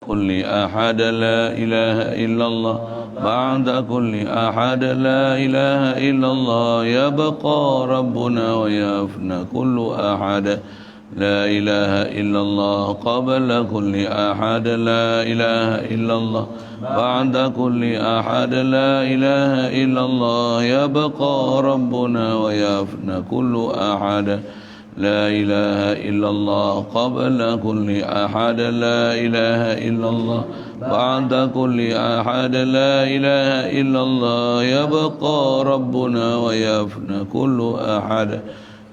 كل أحد لا إله إلا الله بعد كل أحد لا إله إلا الله يبقى ربنا ويفنى كل أحد لا إله إلا الله قبل كل أحد لا إله إلا الله بعد كل أحد لا إله إلا الله يبقى ربنا ويفنى كل أحد لا إله إلا الله قبل كل أحد لا إله إلا الله بعد كل أحد لا إله إلا الله يبقى ربنا ويفنى كل أحد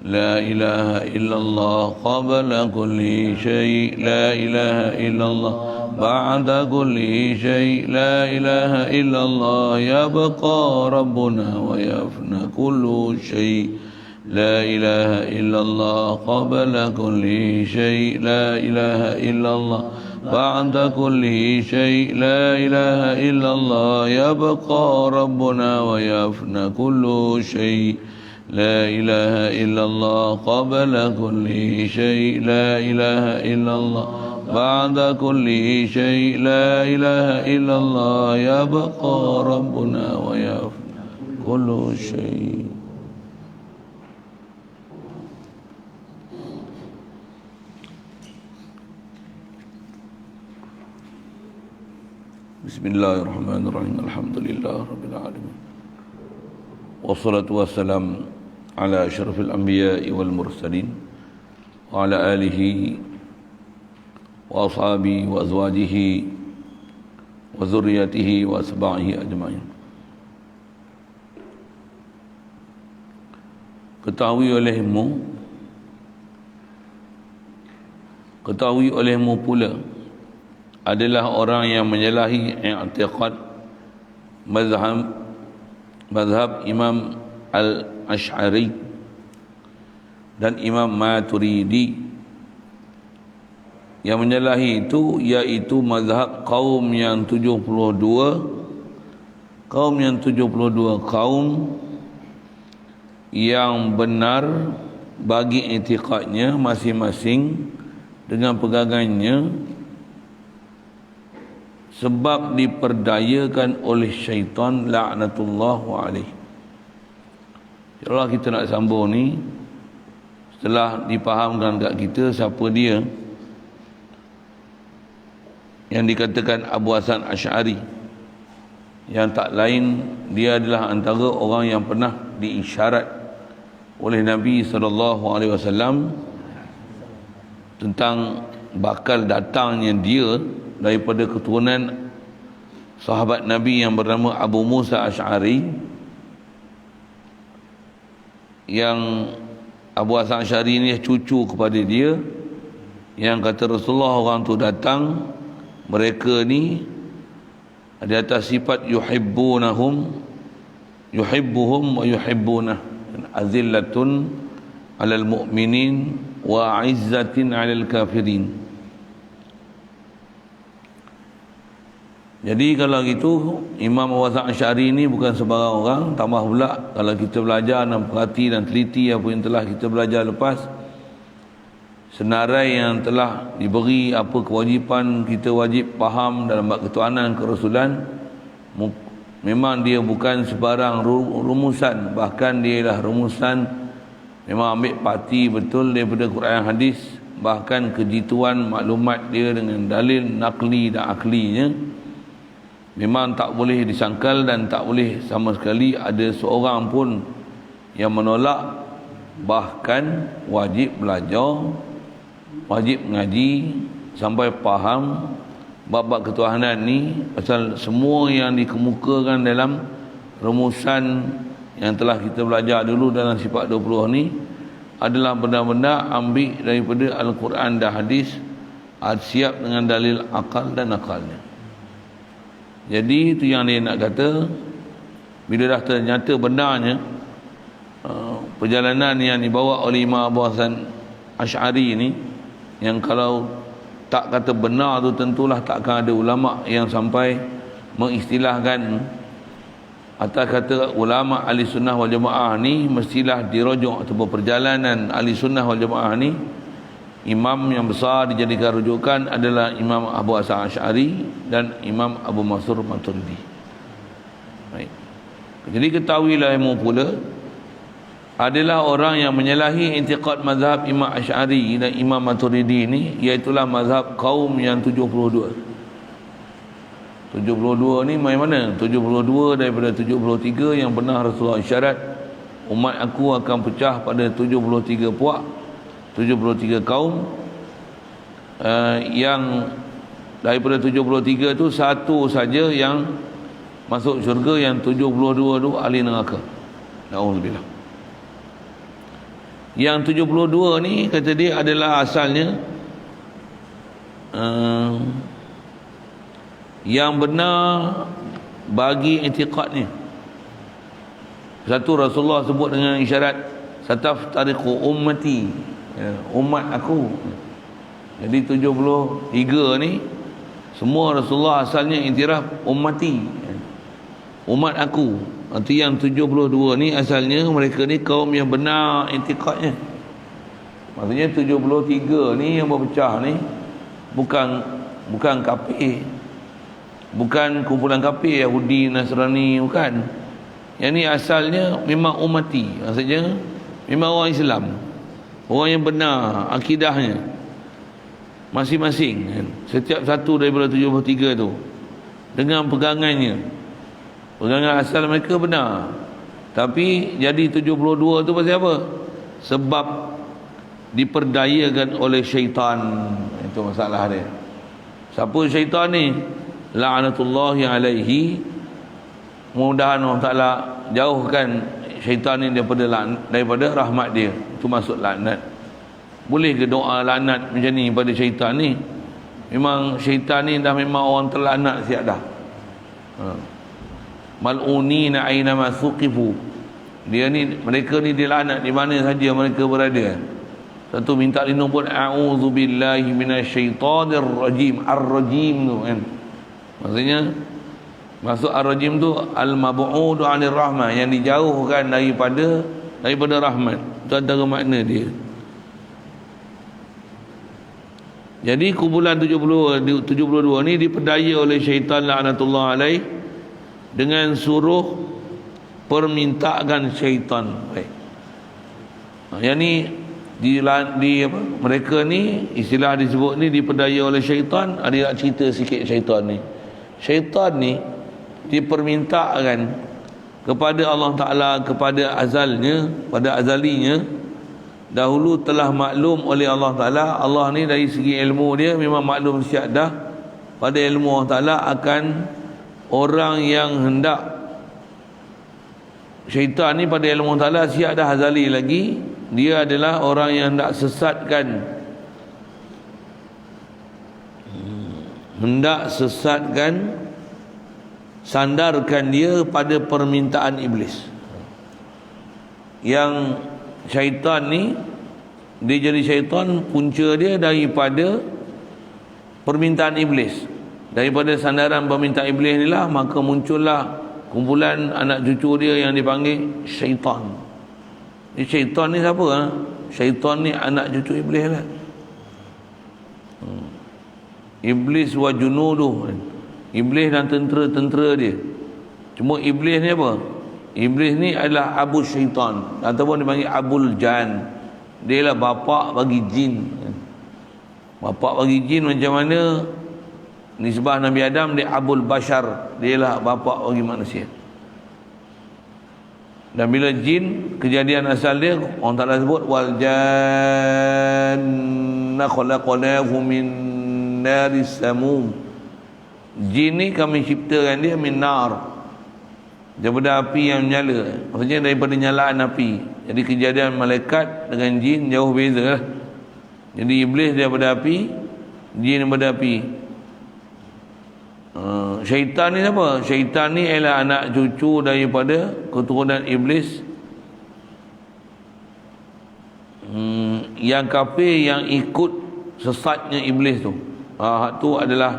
لا إله إلا الله قبل كل شيء لا إله إلا الله بعد كل شيء لا إله إلا الله يبقى ربنا ويفنى كل شيء لا إله إلا الله قبل كل شيء لا إله إلا الله بعد كل شيء لا إله إلا الله يبقى ربنا ويفنى كل شيء لا إله إلا الله قبل كل شيء لا إله إلا الله بعد كل شيء لا إله إلا الله يبقى ربنا ويفنى كل شيء. Bismillahirrahmanirrahim. Alhamdulillah rabbil alamin. Wassalatu wassalamu ala asyrafil anbiya'i wal mursalin wa ala alihi wa ashabihi wa azwajihi wa zurriyatihi wa asba'ihi ajma'in. Ketahui olehmu pula adalah orang yang menyalahi i'tiqad mazhab Imam Al-Ash'ari dan Imam Maturidi. Yang menyalahi itu iaitu mazhab kaum yang 72 kaum yang benar bagi i'tiqadnya masing-masing dengan pegangannya, sebab diperdayakan oleh syaitan laknatullahu alaih. InsyaAllah kita nak sambung ni setelah dipahamkan kat kita siapa dia yang dikatakan Abu Hasan Asy'ari, yang tak lain dia adalah antara orang yang pernah diisyarat oleh Nabi SAW tentang bakal datangnya dia daripada keturunan sahabat Nabi yang bernama Abu Musa Asy'ari, yang Abu Hasan Asy'ari ni cucu kepada dia, yang kata Rasulullah orang tu datang, mereka ni di atas sifat yuhibbuhum wa yuhibbunah, azillatun alal mu'minin wa izzatin alal kafirin. Jadi kalau gitu Imam Abu Hasan Asy'ari ni bukan sebarang orang. Tambah pula kalau kita belajar dan perhati dan teliti apa yang telah kita belajar lepas, senarai yang telah diberi apa kewajipan kita wajib faham dalam bab ketuhanan kerasulan, memang dia bukan sebarang rumusan, bahkan dia ialah rumusan memang ambil parti betul daripada Quran hadis, bahkan kejituan maklumat dia dengan dalil nakli dan aklinya memang tak boleh disangkal dan tak boleh sama sekali ada seorang pun yang menolak. Bahkan wajib belajar, wajib mengaji sampai faham bab-bab ketuhanan ni, pasal semua yang dikemukakan dalam rumusan yang telah kita belajar dulu dalam sifat 20 ni adalah benda-benda ambil daripada Al-Quran dan hadis, siap dengan dalil akal dan akalnya. Jadi itu yang dia nak kata, bila dah ternyata benarnya perjalanan yang dibawa oleh Imam Abu Hasan Asy'ari ni, yang kalau tak kata benar tu tentulah takkan ada ulama yang sampai mengistilahkan atas kata ulama ahli sunnah wal jamaah ni mestilah dirujuk, ataupun perjalanan ahli sunnah wal jamaah ni imam yang besar dijadikan rujukan adalah Imam Abu Hasan Asy'ari dan Imam Abu Mansur Maturidi. Baik. Jadi ketahuilah ilmu pula adalah orang yang menyalahi intiqad mazhab Imam Asy'ari dan Imam Maturidi ini, iaitulah mazhab kaum yang 72. 72 ni main mana? 72 daripada 73 yang benar Rasulullah isyarat umat aku akan pecah pada 73 puak, 73 kaum. Yang daripada 73 tu satu saja yang masuk syurga, yang 72 tu ahli neraka. Na'udzubillah. Yang 72 ni kata dia adalah asalnya yang benar bagi i'tiqadnya. Satu, Rasulullah sebut dengan isyarat sataftariqu ummati, umat aku. Jadi 73 ni semua Rasulullah asalnya iktiraf ummati, umat aku. Nanti yang 72 ni asalnya mereka ni kaum yang benar i'tiqadnya. Maksudnya 73 ni yang berpecah ni bukan kafir, bukan kumpulan kafir Yahudi Nasrani, bukan. Yang ni asalnya memang ummati, maksudnya memang orang Islam, orang yang benar akidahnya masing-masing kan? Setiap satu daripada 73 tu dengan pegangannya, pegangan asal mereka benar. Tapi jadi 72 tu pasal apa? Sebab diperdayakan oleh syaitan. Itu masalah dia. Siapa syaitan ni? La'natullahi alaihi. Mudah-mudahan Allah Ta'ala jauhkan syaitan ni daripada rahmat dia. Itu maksud laknat. Boleh ke doa laknat macam ni pada syaitan ni? Memang syaitan ni dah memang orang terlaknat siap dah. Mal'unina aina ma suqifu. Dia ni, mereka ni dilaknat di mana saja mereka berada. Satu minta lindung pun a'udzubillahi minasyaitonir rajim. Ar-rajim tu kan. Maksudnya maksud ar-rajim tu al-mab'udu 'anir rahmah, yang dijauhkan daripada rahmat. Itu antara makna dia. Jadi kumpulan 72 ni diperdaya oleh syaitan laknatullah alaih dengan suruh permintaan syaitan. Baik. Yang ni mereka ni istilah disebut ni diperdaya oleh syaitan. Ada nak cerita sikit syaitan ni. Syaitan ni dipermintakan kepada Allah Ta'ala, kepada azalnya, pada azalinya, dahulu telah maklum oleh Allah Ta'ala. Allah ni dari segi ilmu dia memang maklum siap dah pada ilmu Allah Ta'ala akan orang yang hendak. Syaitan ni pada ilmu Allah Ta'ala siap dah azali lagi. Dia adalah orang yang hendak sesatkan, sandarkan dia pada permintaan iblis. Yang syaitan ni, dia jadi syaitan, punca dia daripada permintaan iblis. Daripada sandaran permintaan iblis ni lah, maka muncullah kumpulan anak cucu dia yang dipanggil syaitan. Syaitan ni siapa? Syaitan ni anak cucu iblis lah. Iblis wa junuduh. Iblis dan tentera-tentera dia. Cuma iblis ni apa? Iblis ni adalah Abu Syaitan, ataupun dipanggil Abul Jan. Dia lah bapa bagi jin. Bapa bagi jin macam mana nisbah Nabi Adam, dia Abul Bashar. Dia lah bapa bagi manusia. Dan bila jin, kejadian asal dia orang Ta'ala sebut wal janna khalaqnahu min naris samum. Jin ni kami ciptakan dia min nar, daripada api yang menyala. Maksudnya daripada nyalaan api. Jadi kejadian malaikat dengan jin jauh beza lah. Jadi iblis daripada api, jin daripada api. Syaitan ni apa? Syaitan ni ialah anak cucu daripada keturunan iblis. Yang kafir yang ikut sesatnya iblis tu. Tu adalah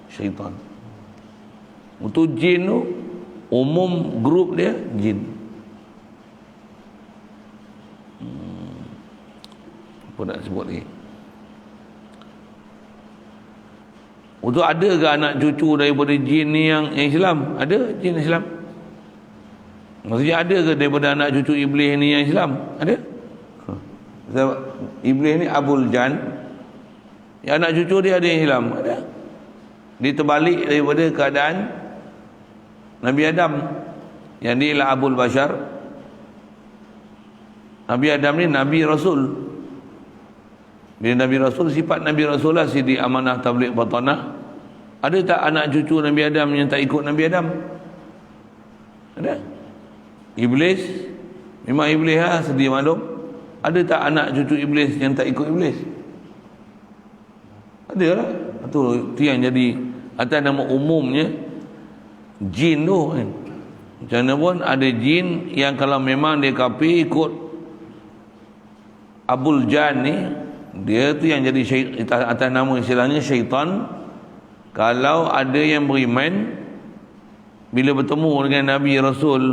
syaitan. Untuk jin tu, umum grup dia jin. Apa nak sebut lagi? Untuk ada ke anak cucu daripada jin ni yang Islam? Ada jin Islam? Maksudnya ada ke daripada anak cucu iblis ni yang Islam? Ada? Sebab iblis ni Abul Jan, yang anak cucu dia ada yang Islam? Ada. Dia terbalik daripada keadaan Nabi Adam, yang dia ialah Abul Bashar. Nabi Adam ni Nabi Rasul. Bila Nabi Rasul, sifat Nabi Rasul lah sidi amanah tabligh batanah. Ada tak anak cucu Nabi Adam yang tak ikut Nabi Adam? Ada. Iblis, memang iblis lah, sedia maklum. Ada tak anak cucu iblis yang tak ikut iblis? Ada lah. Itu yang jadi atas nama umumnya jin tu kan. Macam mana pun ada jin yang kalau memang dia kafir ikut Abul Jan ni, dia tu yang jadi atas nama istilahnya syaitan. Kalau ada yang beriman, bila bertemu dengan Nabi Rasul,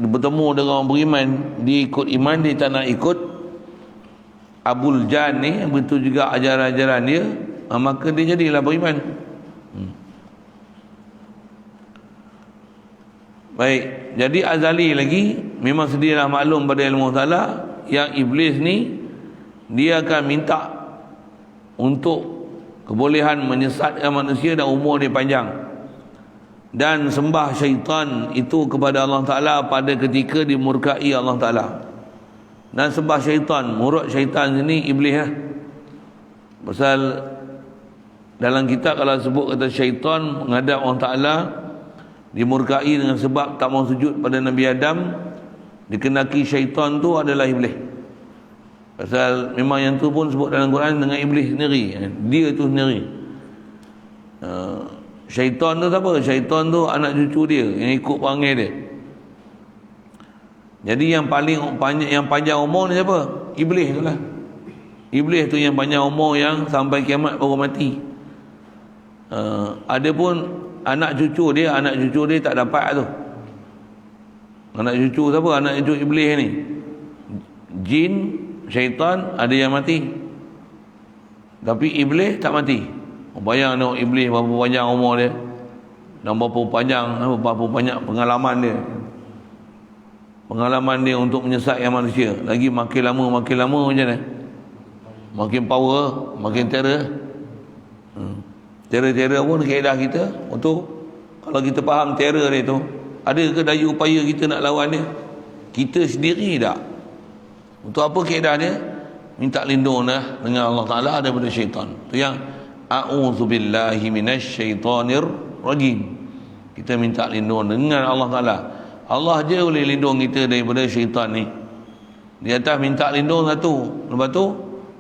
bertemu dengan orang beriman, dia ikut iman, dia tak nak ikut Abul Jan ni, betul juga ajaran-ajaran dia, maka dia jadilah beriman. Baik, jadi azali lagi memang sedialah maklum pada ilmu ta'ala yang iblis ni dia akan minta untuk kebolehan menyesatkan manusia dan umur dia panjang, dan sembah syaitan itu kepada Allah Ta'ala pada ketika dimurkai Allah Ta'ala. Dan sembah syaitan, murad syaitan sini iblis lah. Pasal dalam kitab kalau sebut kata syaitan menghadap Allah Ta'ala, dimurkai dengan sebab tak mau sujud pada Nabi Adam, dikenaki syaitan tu adalah iblis. Pasal memang yang tu pun sebut dalam Quran dengan iblis sendiri, dia tu sendiri. Syaitan tu siapa? Syaitan tu anak cucu dia yang ikut perangai dia. Jadi yang paling panjang umur ni siapa? Iblis tu lah. Iblis tu yang panjang umur, yang sampai kiamat baru mati. Ada pun anak cucu dia tak dapat tu. Anak cucu siapa? Anak cucu iblis ni, jin, syaitan, ada yang mati, tapi iblis tak mati. Bayang tengok iblis berapa panjang umur dia, dan berapa banyak pengalaman dia untuk menyesatkan manusia. Lagi makin lama macam mana? Makin power, makin terror. Terror pun kaedah kita untuk, kalau kita faham terror dia tu, ada ke daya upaya kita nak lawan dia? Kita sendiri tak. Untuk apa kaedah dia? Minta lindung lah dengan Allah Ta'ala daripada syaitan. Itu yang a'udzubillahi minasyaitonir rajim. Kita minta lindung dengan Allah Ta'ala. Allah je boleh lindung kita daripada syaitan ni. Di atas minta lindung satu, lepas tu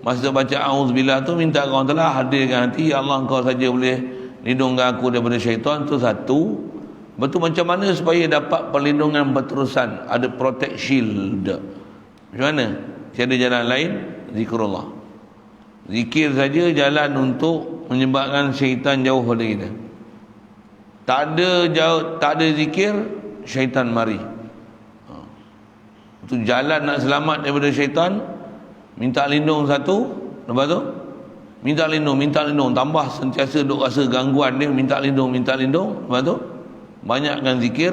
masa baca a'udzubillah tu minta Allah Ta'ala hadirkan hati, ya Allah engkau saja boleh lindungkan aku daripada syaitan. Tu satu. Betul, macam mana supaya dapat perlindungan berterusan, ada protect shield. Macam mana? Tiada jalan lain, zikrullah. Zikir saja jalan untuk menyebabkan syaitan jauh dari kita. Tak ada zikir, syaitan mari. Itu jalan nak selamat daripada syaitan. Minta lindung satu, lepas tu minta lindung, tambah sentiasa duk rasa gangguan dia, minta lindung, lepas tu banyakkan zikir,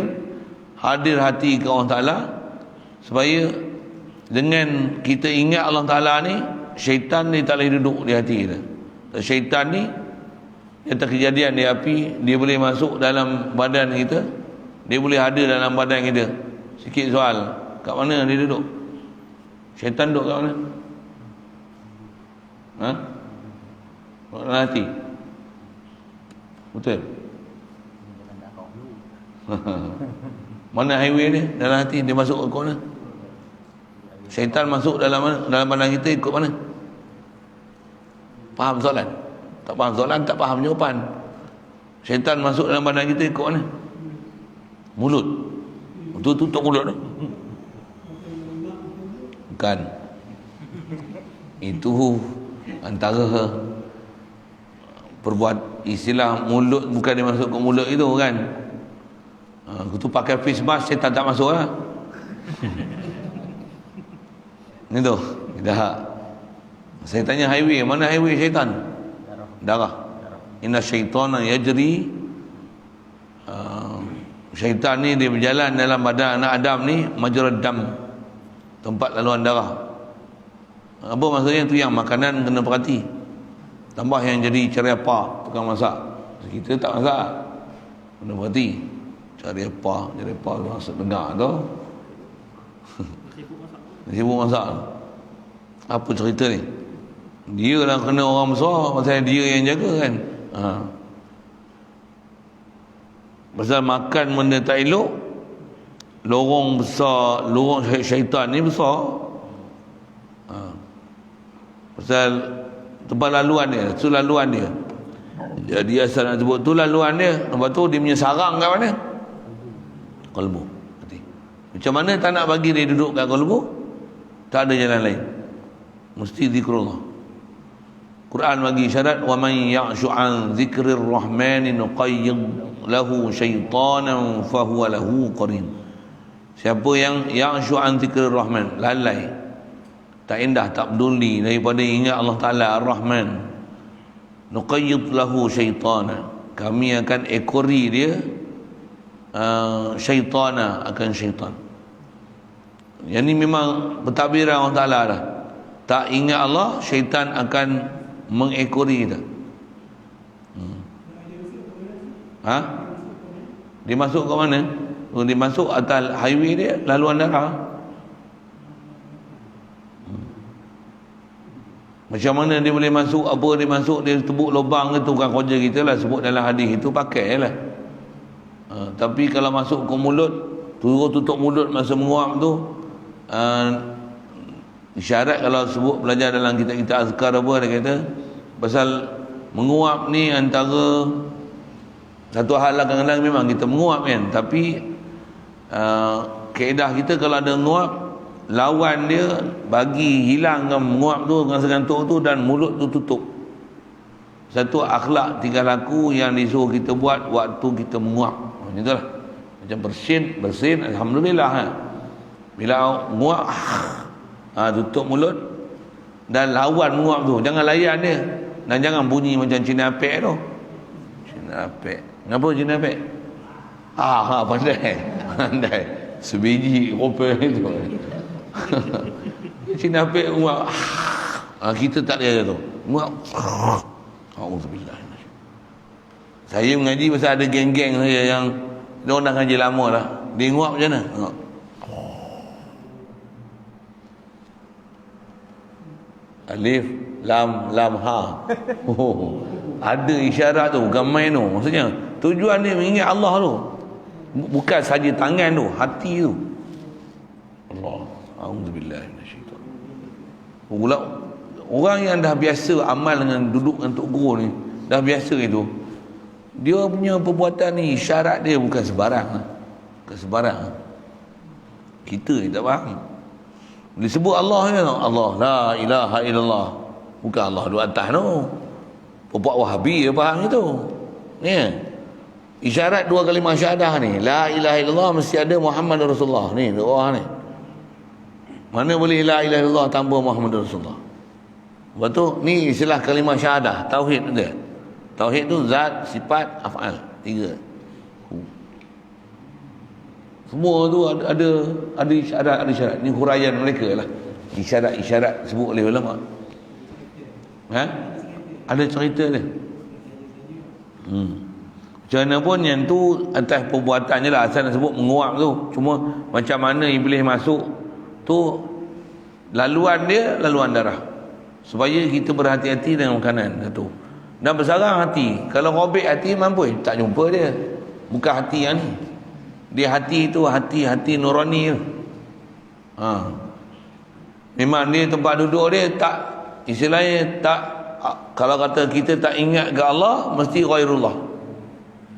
hadir hati ke Allah Ta'ala, supaya dengan kita ingat Allah Ta'ala ni, syaitan ni tak boleh duduk di hati kita. Syaitan ni yang terkejadian di api, dia boleh masuk dalam badan kita, dia boleh hadir dalam badan kita. Sikit soal, kat mana dia duduk? Syaitan duduk kat mana? Dalam hati. Betul? Mana highway dia? Dalam hati. Dia masuk ke mana? Syaitan masuk dalam mana? Dalam badan kita ikut mana? Faham soalan? Tak faham soalan, tak faham jawapan. Syaitan masuk dalam badan kita ikut mana? Mulut. Itu tutup mulut tu. Bukan. Itu antara perbuat istilah mulut, bukan dia masuk ke mulut itu kan. Aku tu pakai face mask, syaitan tak masuk lah. Ni tu dah. Saya tanya highway, mana highway syaitan? darah. Inna syaitana yajri, syaitan ni dia berjalan dalam badan anak Adam ni majrad dam, tempat laluan darah. Apa maksudnya? Tu yang makanan kena perhati. Tambah yang jadi cari apa tukang masak. Kita tak masak, kena perhati. Cari apa masak dengar tu. Sibuk masak. Apa cerita ni? Dia lah kena orang besar, pasal dia yang jaga kan. Pasal makan benda tak elok, lorong besar, lorong syaitan ni besar. Pasal tempat laluan dia, tu laluan dia. Jadi asal nak sebut tu laluan dia. Lepas tu dia punya sarang kat mana? Kalbu. Macam mana tak nak bagi dia duduk kat kalbu? Tak ada jalan lain, mesti zikrullah. Quran bagi syarat, wa man ya'shu an zikrir rahmani nuqayyid lahu syaitanan fahuwa lahu qarin. Siapa yang ya'shu an zikrir rahman, lalai, tak indah, tak peduli daripada ingat Allah Ta'ala Ar-Rahman, nuqayyid lahu syaitanan, kami akan ekori dia syaitana, akan syaitan. Yang ni memang pentadbiran Allah Ta'ala dah. Tak ingat Allah, syaitan akan mengekori kita. Dia masuk ke mana? Dia masuk atas highway dia, laluan darah. Macam mana dia boleh masuk, apa dia masuk, dia tebuk lubang ke, tu bukan kerja kita lah. Sebut dalam hadis itu, pakai lah. Tapi kalau masuk ke mulut, tutup mulut masa menguap tu, isyarat kalau sebut belajar dalam kitab-kitab azkar apa, dia kata pasal menguap ni antara satu hal lah, kadang-kadang memang kita menguap kan, tapi kaedah kita kalau ada menguap, lawan dia bagi hilangkan menguap tu, rasa gantuk tu, dan mulut tu tutup. Satu akhlak tingkah laku yang disuruh kita buat waktu kita menguap. Macam itulah. Macam bersin alhamdulillah. Bila menguap, tutup mulut dan lawan menguap tu, jangan layan dia, dan jangan bunyi macam Cina Apek tu. Cina Apek, kenapa Cina Apek? Pandai sebiji kopi itu. Cina Apek menguap, kita tak ada tu menguap. Auzubillah. Saya mengaji pasal ada geng-geng saya yang dia orang dah ngaji lama dah, dia menguap macam mana? Alif, lam, ha. Ada isyarat tu, bukan main tu. Maksudnya, tujuan dia mengingat Allah tu. Bukan saja tangan tu, hati tu. Allah. A'udzubillah minasyaitan. Pula, orang yang dah biasa amal dengan duduk dengan Tok Guru ni, dah biasa itu, dia punya perbuatan ni, isyarat dia bukan sebarang. Bukan sebarang. Kita ni tak faham. Disebut Allah ni, Allah la ilaha illallah, bukan Allah duduk atas tu. Puak Wahabi dia faham itu ni. Isyarat dua kalimah syahadah ni, la ilaha illallah, mesti ada Muhammad Rasulullah ni, doa ni. Mana boleh la ilaha illallah tanpa Muhammad Rasulullah? Lepas tu ni istilah kalimah syahadah, tauhid dia. Tauhid tu zat, sifat, af'al, tiga. Semua tu ada isyarat. Ni huraian mereka lah. Isyarat sebut oleh ulama. Ada cerita dia. Macam mana pun yang tu atas perbuatannya lah, asal nak sebut menguap tu. Cuma macam mana iblis masuk tu, laluan dia laluan darah. Supaya kita berhati-hati dengan makanan tu. Dan bersarang hati. Kalau robek hati mampu tak jumpa dia. Bukan hati yang ni. Dia hati tu hati nurani tu. Memang dia tempat duduk dia tak, istilahnya tak, kalau kata kita tak ingat ke Allah, mesti ghairullah.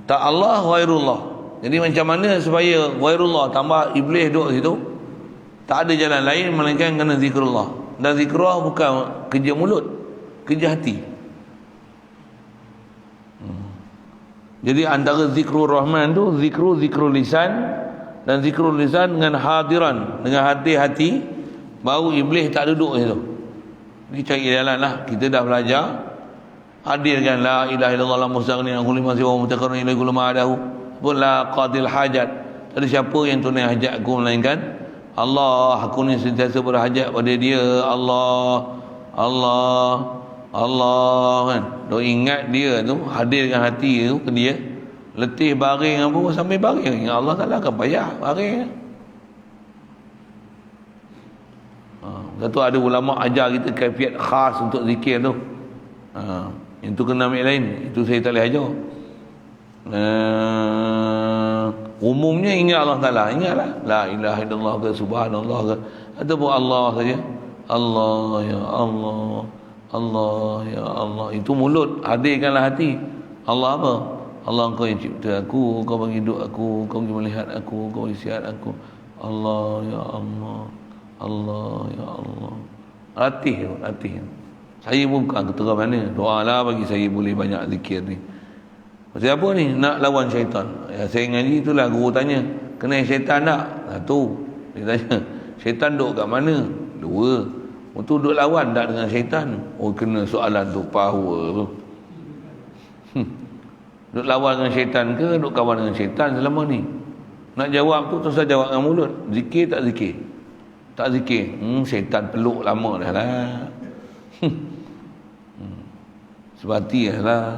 Tak Allah, ghairullah. Jadi macam mana supaya ghairullah tambah iblis duduk situ? Tak ada jalan lain melainkan kena zikrullah. Dan zikrullah bukan kerja mulut, kerja hati. Jadi antara zikrul Rahman tu, zikrul lisan, dan zikrul lisan dengan hadiran, dengan hati-hati, baru iblis tak duduk situ. Jadi cari jalan lah. Kita dah belajar, hadirkan la ilaha illallah la mustaghni an kulli ma siwa mutaqarrin ila kulli ma adahu la qadil hajat. Ada siapa yang tunai hajat aku melainkan Allah. Aku ni sentiasa berhajat pada dia. Allah kan. Dok ingat dia tu, hadirkan hati tu ke dia. Letih baring apa sampai baring ingat Allah Taala, kan payah baring. Satu ada ulama ajar kita kaifiat khas untuk zikir tu. Yang tu kena ambil lain, itu saya tak boleh ajar. Umumnya ingat Allah Taala, ingatlah la ilaha illallah ke subhanallah ke ataupun Allah saja. Allah ya Allah, Allah ya Allah. Itu mulut, hadirkanlah hati. Allah apa? Allah Engkau yang cipta aku, Kau bagi hidup aku, Kau bagi melihat aku, Kau bagi sihat aku. Allah ya Allah, Allah ya Allah. Latih. Saya bukan ketera mana. Doa lah bagi saya boleh banyak zikir ni. Pasal apa ni? Nak lawan syaitan. Ya, saya ngaji itulah guru tanya, kenal syaitan tak? Satu. Dia tanya, syaitan duduk kat mana? Dua. Untuk duduk lawan tak dengan syaitan? Oh, kena soalan tu, power tu. Duduk lawan dengan syaitan ke duduk kawan dengan syaitan selama ni? Nak jawab tu terus jawab dengan mulut. Zikir tak zikir? Tak zikir. Syaitan peluk lama dah lah. Sebati lah.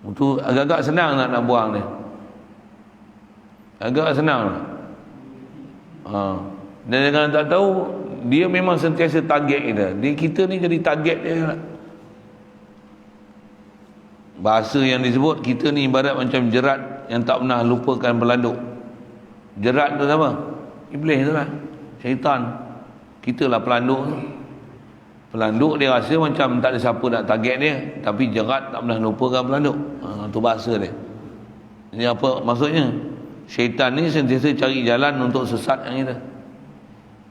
Itu agak-agak senang nak buang dia. Agak senang. Dan jangan tak tahu, dia memang sentiasa target kita ni jadi target dia. Bahasa yang disebut, kita ni ibarat macam jerat yang tak pernah lupakan berladuk. Jerat tu apa? Iblis tu lah, syaitan. Kita lah pelanduk tu. Pelanduk dia rasa macam tak ada siapa nak target dia, tapi jerat tak pernah lupakan pelanduk. Tu bahasa dia. Ini apa maksudnya? Syaitan ni sentiasa cari jalan untuk sesatkan kita.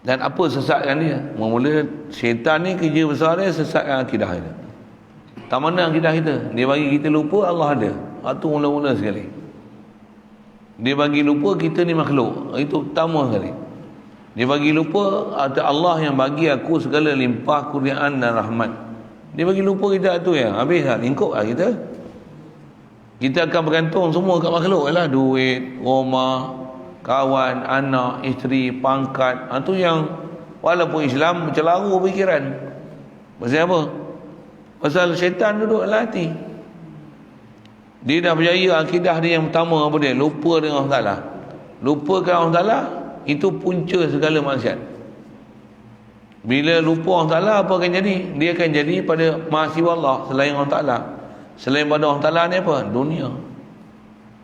Dan apa sesatkan dia? Mula-mula syaitan ni kerja besar dia sesatkan akidah kita. Tak mana akidah kita? Dia bagi kita lupa Allah ada. Itu mula-mula sekali. Dia bagi lupa kita ni makhluk. Itu pertama sekali. Dia bagi lupa ada Allah yang bagi aku segala limpah kurniaan dan rahmat. Dia bagi lupa kita tu ya. Habis dah lingkup lah kita. Kita akan bergantung semua kat makhluk lah. Duit, rumah, kawan, anak, isteri, pangkat. Itu yang walaupun Islam mencelaru fikiran. Pasal apa? Pasal syaitan duduk dalam hati. Dia dah berjaya akidah dia yang pertama apa dia? Lupa dengan Allah Ta'ala. Lupakan Allah Ta'ala, itu punca segala maksiat. Bila lupa Allah Ta'ala, apa akan jadi? Dia akan jadi pada mahasiwa Allah selain Allah Ta'ala. Selain pada Allah Ta'ala ni apa? Dunia.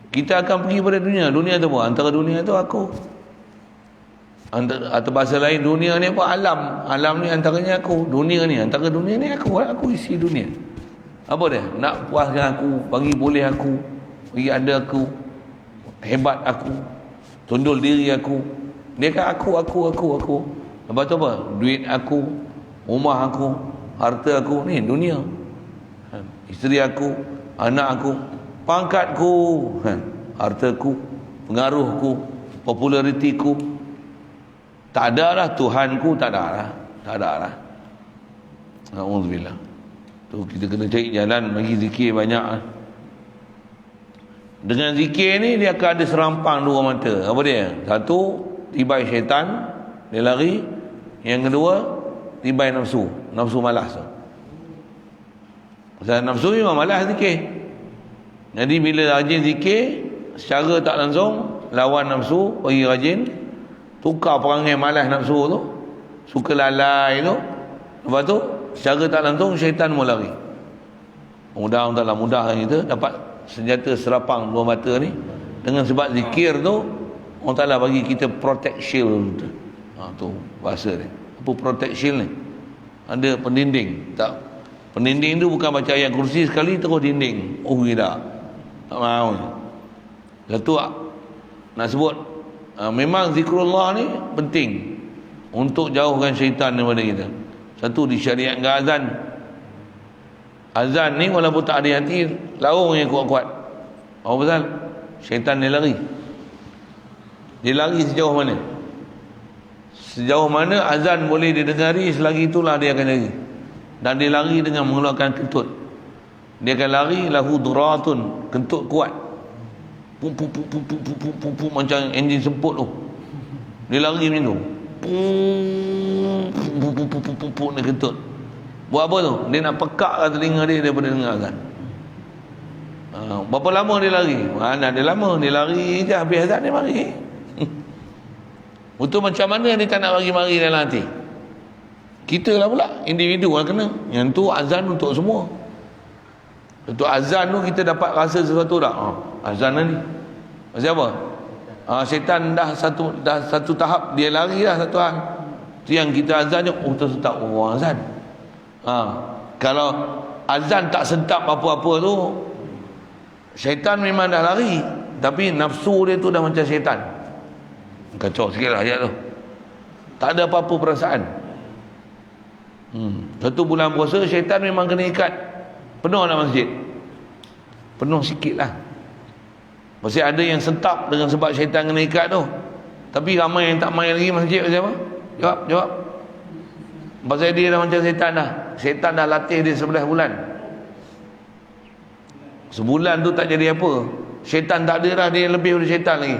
Kita akan pergi pada dunia. Dunia tu apa? Antara dunia tu aku. Atau bahasa lain, dunia ni apa? Alam. Alam ni antaranya aku. Dunia ni, antara dunia ni aku. Aku isi dunia. Apa dia? Nak puaskan aku, bagi boleh aku, bagi ada aku, hebat aku, tundul diri aku. Dia kan aku. Lepas tu apa? Duit aku, rumah aku, harta aku. Ni dunia. Isteri aku, anak aku, pangkatku, hartaku, pengaruhku, popularitiku. Tak ada lah Tuhanku, tak ada lah. Alhamdulillah. Tu kita kena cari jalan bagi zikir banyak. Dengan zikir ni dia akan ada serampang dua mata. Apa dia? Satu, tibai syaitan, dia lari. Yang kedua, tibai nafsu malas tu. Pasal nafsu memang malas zikir. Jadi bila rajin zikir, secara tak langsung lawan nafsu, bagi rajin, tukar perangai malas nafsu tu, suka lalai tu. Lepas tu secara tak langsung syaitan mau lari. Mudah kita dapat senjata serapang dua mata ni. Dengan sebab zikir tu, Allah Ta'ala bagi kita protect shield. Tu bahasa dia. Apa protect shield ni? Ada pendinding. Tak, pendinding tu bukan baca ayat kursi sekali terus dinding. Oh tidak, tak mahu. Satu nak sebut, memang zikrullah ni penting untuk jauhkan syaitan daripada kita. Satu, disyariatkan azan. Azan ni walaupun tak ada hati, laung yang kuat-kuat. Apa pasal? Syaitan dia lari. Dia lari sejauh mana? Sejauh mana azan boleh didengari, selagi itulah dia akan lari. Dan dia lari dengan mengeluarkan kentut. Dia akan lari lahu duratun, kentut kuat. Pum pum pum pum pum pum pum, pum, macam enjin semput tu. Dia lari macam tu. Pum pum pum pum pum pum, dia kentut. Buat apa tu? Dia nak pekakkan telinga dia daripada dengar azan. Berapa lama dia lari? Mana dia lama? Dia lari je, habis azan dia mari. Betul macam mana dia tak nak mari-mari dalam hati? Kita lah pula, individu lah kena. Yang tu azan untuk semua. Untuk azan tu kita dapat rasa sesuatu tak? Azan ni pasal apa? Syaitan dah satu tahap dia lari dah satu hal. Tu yang kita azan je, tak orang azan. Kalau azan tak sentap apa-apa tu, syaitan memang dah lari, tapi nafsu dia tu dah macam syaitan. Kacau sikit lah ayat tu. Tak ada apa-apa perasaan. Satu bulan puasa, syaitan memang kena ikat. Penuh nak masjid, penuh sikit lah. Masih ada yang sentap dengan sebab syaitan kena ikat tu. Tapi ramai yang tak main lagi masjid. Pasal apa? Jawab. Pasal dia dah macam syaitan dah. Syaitan dah latih dia 11 bulan. Sebulan tu tak jadi apa. Syaitan tak ada dah, dia lebih dari syaitan lagi.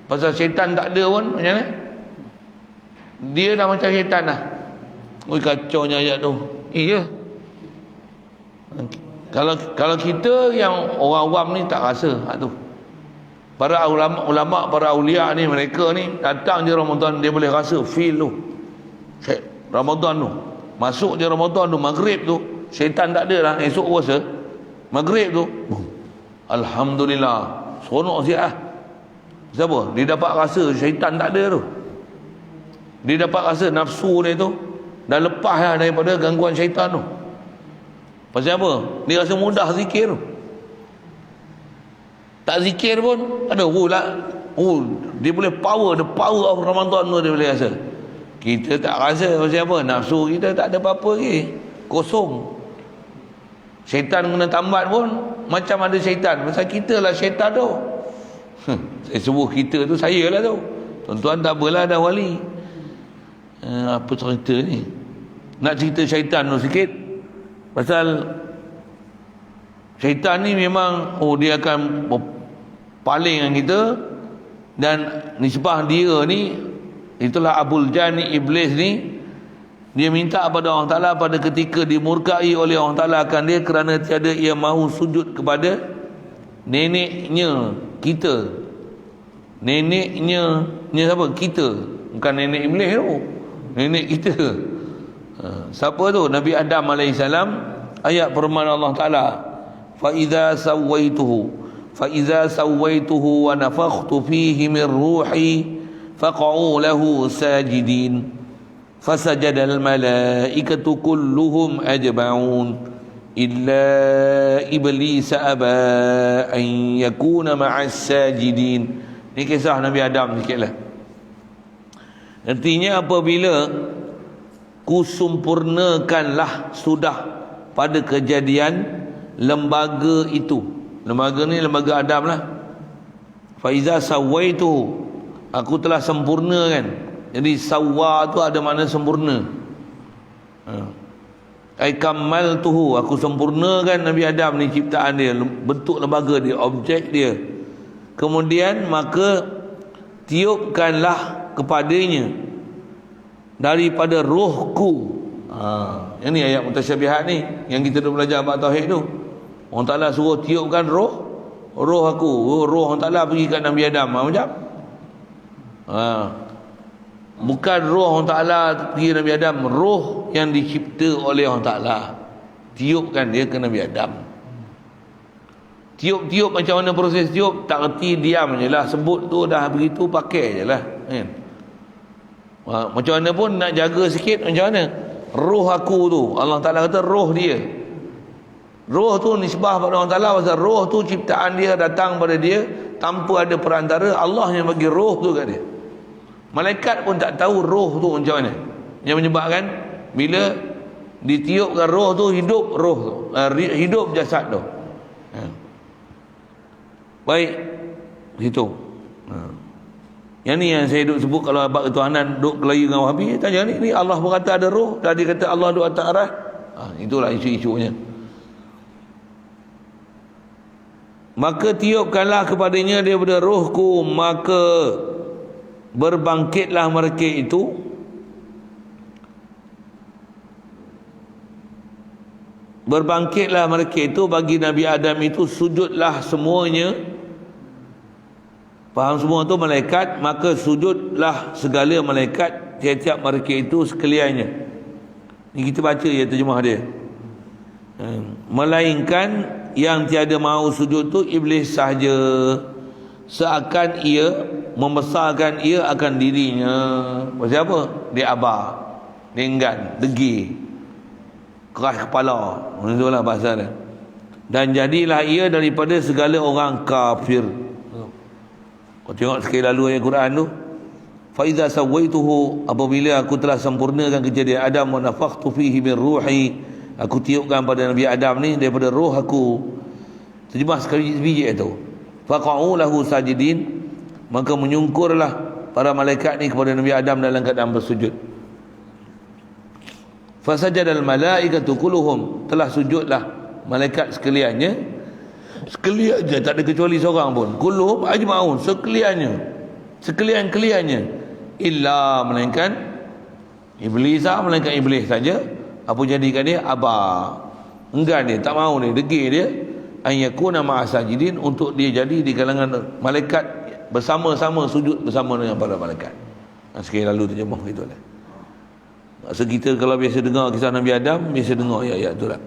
Pasal syaitan tak ada pun, macam mana? Dia dah macam syaitan dah. Ui, kacaunya ayat tu. Iya. Kalau kita yang orang awam ni tak rasa tu. Para ulama, para aulia ni, mereka ni datang je Ramadan, dia boleh rasa feel tu. Ramadan tu, masuk je Ramadan tu, maghrib tu, syaitan tak ada lah. Esok puasa maghrib tu, alhamdulillah, seronok siap lah. Siapa? Dia dapat rasa syaitan tak ada tu. Dia dapat rasa nafsu dia tu dah lepas lah daripada gangguan syaitan tu. Pasal apa? Dia rasa mudah zikir tu. Tak zikir pun ada dia boleh power, the power of Ramadan tu dia boleh rasa. Kita tak rasa. Pasal apa? Nafsu kita tak ada apa-apa lagi, kosong. Syaitan kena tambat pun macam ada syaitan. Pasal kita lah syaitan tu. Saya sebut kita tu, saya lah tu. Tuan-tuan tak apalah, dah wali. Apa cerita ni? Nak cerita syaitan tu sikit. Pasal syaitan ni memang dia akan paling dengan kita. Dan nisbah dia ni, itulah Abul Jani, iblis ni, dia minta kepada Allah Ta'ala pada ketika dimurkai oleh Allah Ta'ala akan dia kerana tiada ia mahu sujud kepada neneknya kita. Neneknya siapa? Kita. Bukan nenek iblis tu, nenek kita. Siapa tu? Nabi Adam AS. Ayat firman Allah Ta'ala, fa idza sawaituhu wa nafakhtu fihi min ruhi faq'u lahu sajidin fasajadal malaikatu kulluhum ajma'un illa iblis aba an yakuna ma'as sajidin. Ini kisah Nabi Adam sikitlah. Artinya apabila kusempurnakanlah sudah pada kejadian lembaga itu. Lembaga ni lembaga Adam lah. Fa iza sawaitu, aku telah sempurnakan. Jadi sawa tu ada makna sempurna. Ai kamaltuhu, aku sempurnakan Nabi Adam ni ciptaan dia, bentuk lembaga dia, objek dia. Kemudian maka tiupkanlah kepadanya daripada rohku. Yang ni ayat mutasyabihat ni yang kita dah belajar bab tauhid tu. Allah Ta'ala suruh tiupkan roh aku. Roh Allah Ta'ala pergi kat Nabi Adam. Macam bukan roh Allah Ta'ala pergi Nabi Adam, roh yang dicipta oleh Allah Ta'ala, tiupkan dia ke Nabi Adam. Tiup macam mana proses tiup? Tak erti diam je lah, sebut tu dah begitu, pakai je lah kan? Macam mana pun nak jaga sikit. Macam mana? Roh aku tu, Allah Ta'ala kata roh dia. Roh tu nisbah pada Allah Ta'ala. Pasal roh tu ciptaan dia, datang pada dia tanpa ada perantara. Allah yang bagi roh tu kat dia. Malaikat pun tak tahu roh tu macam mana. Yang menyebabkan bila ditiupkan roh tu, hidup roh tu, hidup jasad tu. Baik, situ. Yang ni yang saya duk sebut kalau abang ketuhanan duk kelayu dengan Wahabi. Tanya ni Allah berkata ada roh, tadi kata Allah duk atas arah. Itulah isu-isunya. maka tiupkanlah kepadanya daripada rohku, maka berbangkitlah mereka itu. Berbangkitlah mereka itu bagi Nabi Adam itu, sujudlah semuanya. Faham semua tu malaikat, maka sujudlah segala malaikat, tiap-tiap mereka itu sekaliannya. Ni kita baca ya terjemah dia. Melainkan yang tiada mahu sujud tu iblis sahaja, seakan ia membesarkan ia akan dirinya. Pasal apa? Dia abah, dia enggan, degil, keras kepala. Itulah bahasa dia. Dan jadilah ia daripada segala orang kafir. Kau tengok sekali lalu ayat Quran tu, fa iza sawaituhu, apabila aku telah sempurnakan kejadian Adam, wa nafakhtu fihi min ruhi, aku tiupkan pada Nabi Adam ni daripada roh aku. Terjemah sekali biji itu. Faqa'u lahu sajidin, maka menyungkurlah para malaikat ni kepada Nabi Adam dalam keadaan bersujud. Fasajadal malaikatu kulluhum, telah sujudlah malaikat sekaliannya. Sekaliannya, tak ada kecuali seorang pun. Kulluhum ajma'un, sekalian-kaliannya, illa, melainkan iblis, melainkan iblis saja. Apa jadikan dia? Abah, enggan dia, tak mahu dia, degil dia, an yakuna ma'asajidin, untuk dia jadi di kalangan malaikat, bersama-sama sujud bersama dengan para malaikat. Sekali lalu terjemah gitulah. Maksud kita kalau biasa dengar kisah Nabi Adam, biasa dengar ayat-ayat tu lah.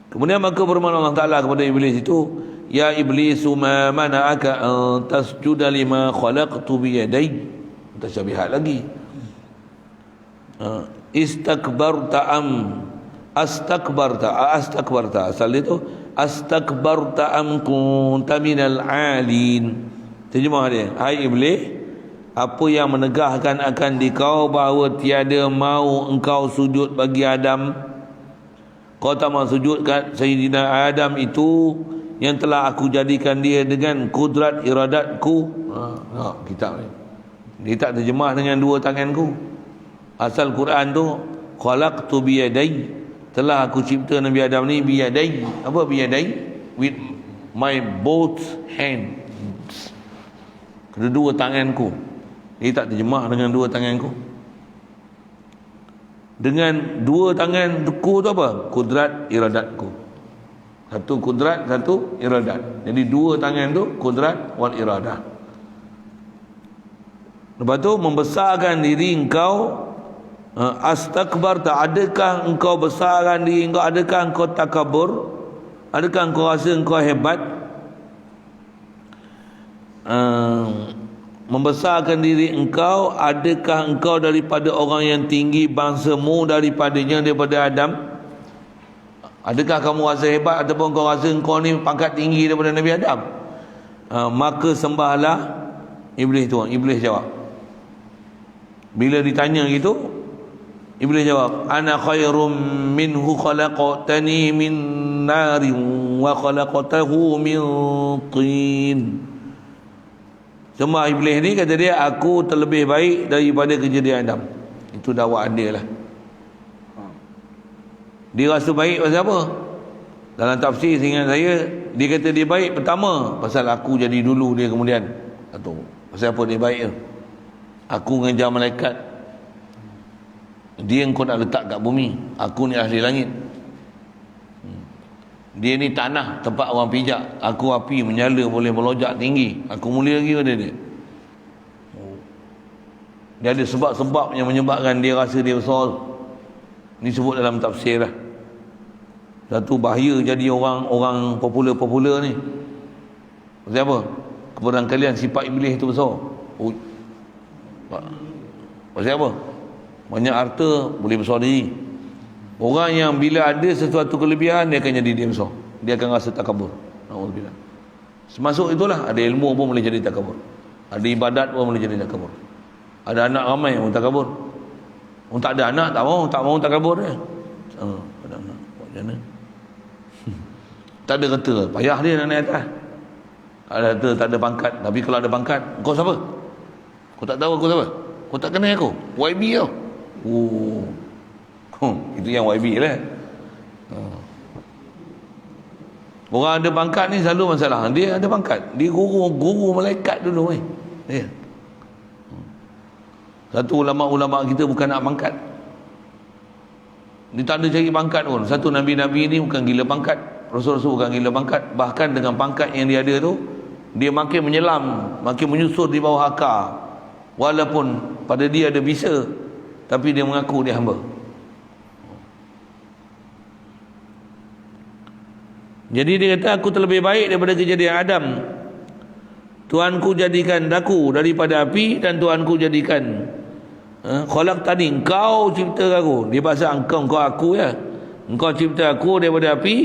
Kemudian maka firman Allah Ta'ala kepada iblis itu, ya iblisu ma mana'aka an tasjuda lima khalaqtu biyadai. Mutasyabihat lagi. Istakbarta astakbarta, asal itu astakbarta am kunta minal alin. Terjemah dia, hai iblis, apa yang menegahkan akan dikau bahawa tiada mau engkau sujud bagi Adam? Kau tak mahu sujud kat Sayyidina Adam itu, yang telah aku jadikan dia dengan kudrat iradatku. Kitab ni dia tak terjemah dengan dua tanganku. Asal Quran tu khalaqtu biyadai, telah aku cipta Nabi Adam ni biyadai. Apa biyadai? With my both hands, kedua tanganku. Dia tak terjemah dengan dua tanganku. Dengan dua tanganku tu apa? Kudrat iradatku. Satu kudrat, satu iradat. Jadi dua tangan tu kudrat wal iradah. Lepas tu membesarkan diri engkau. Astakbarta, adakah engkau besarkan diri engkau? Adakah engkau takabur? Adakah engkau rasa engkau hebat? Membesarkan diri engkau, adakah engkau daripada orang yang tinggi bangsamu daripadanya, daripada Adam? Adakah kamu rasa hebat ataupun kau rasa engkau ni pangkat tinggi daripada Nabi Adam? Maka sembahlah iblis tu. Iblis jawab, bila ditanya gitu, iblis jawab, ana khairum minhu khalaqtani min narin wa khalaqtahu min tin. Sembah iblis ni, kata dia, aku terlebih baik daripada kejadian Adam. Itu dakwaan dia lah. Dia rasa baik pasal apa? Dalam tafsir seingat saya, dia kata dia baik pertama pasal aku jadi dulu, dia kemudian. Atau pasal apa dia baik tu? Aku mengejar malaikat, dia engkau nak letak kat bumi, aku ni ahli langit. Dia ni tanah tempat orang pijak, aku api menyala boleh melonjak tinggi, aku mulia lagi pada dia. Dia ada sebab-sebab yang menyebabkan dia rasa dia besar. Ni sebut dalam tafsir lah. Satu bahaya jadi orang popular ni. Pasal apa? Kepada kalian sifat iblis itu besar. Pasal apa? Banyak harta boleh besar diri. Orang yang bila ada sesuatu kelebihan, dia akan jadi dia besar. Dia akan rasa takabur. Alhamdulillah. Semasuk itulah, ada ilmu pun boleh jadi takabur. Ada ibadat pun boleh jadi takabur. Ada anak ramai pun takabur. Orang tak ada anak, tak mau takabur dia. Ada anak, buat macam mana? Tak ada kata, payah dia nak naik atas. Ada kata tak ada pangkat. Tapi kalau ada pangkat, kau siapa? Kau tak tahu aku siapa? Kau tak kenal aku? YB tau. Itu yang YB lah. Orang ada pangkat ni selalu masalah. Dia ada pangkat, dia guru malaikat dulu dia. Satu ulama-ulama kita bukan nak pangkat, dia tak ada cari pangkat pun. Satu Nabi-Nabi ni bukan gila pangkat, Rasul-Rasul bukan gila pangkat. Bahkan dengan pangkat yang dia ada tu, dia makin menyelam, makin menyusur di bawah akar. Walaupun pada dia ada bisa, tapi dia mengaku dia hamba. Jadi dia kata, aku terlebih baik daripada kejadian Adam. Tuanku jadikan daku daripada api, dan Tuanku jadikan khalaq tadi, engkau cipta aku. Dia bahasa engkau aku ya. Engkau cipta aku daripada api,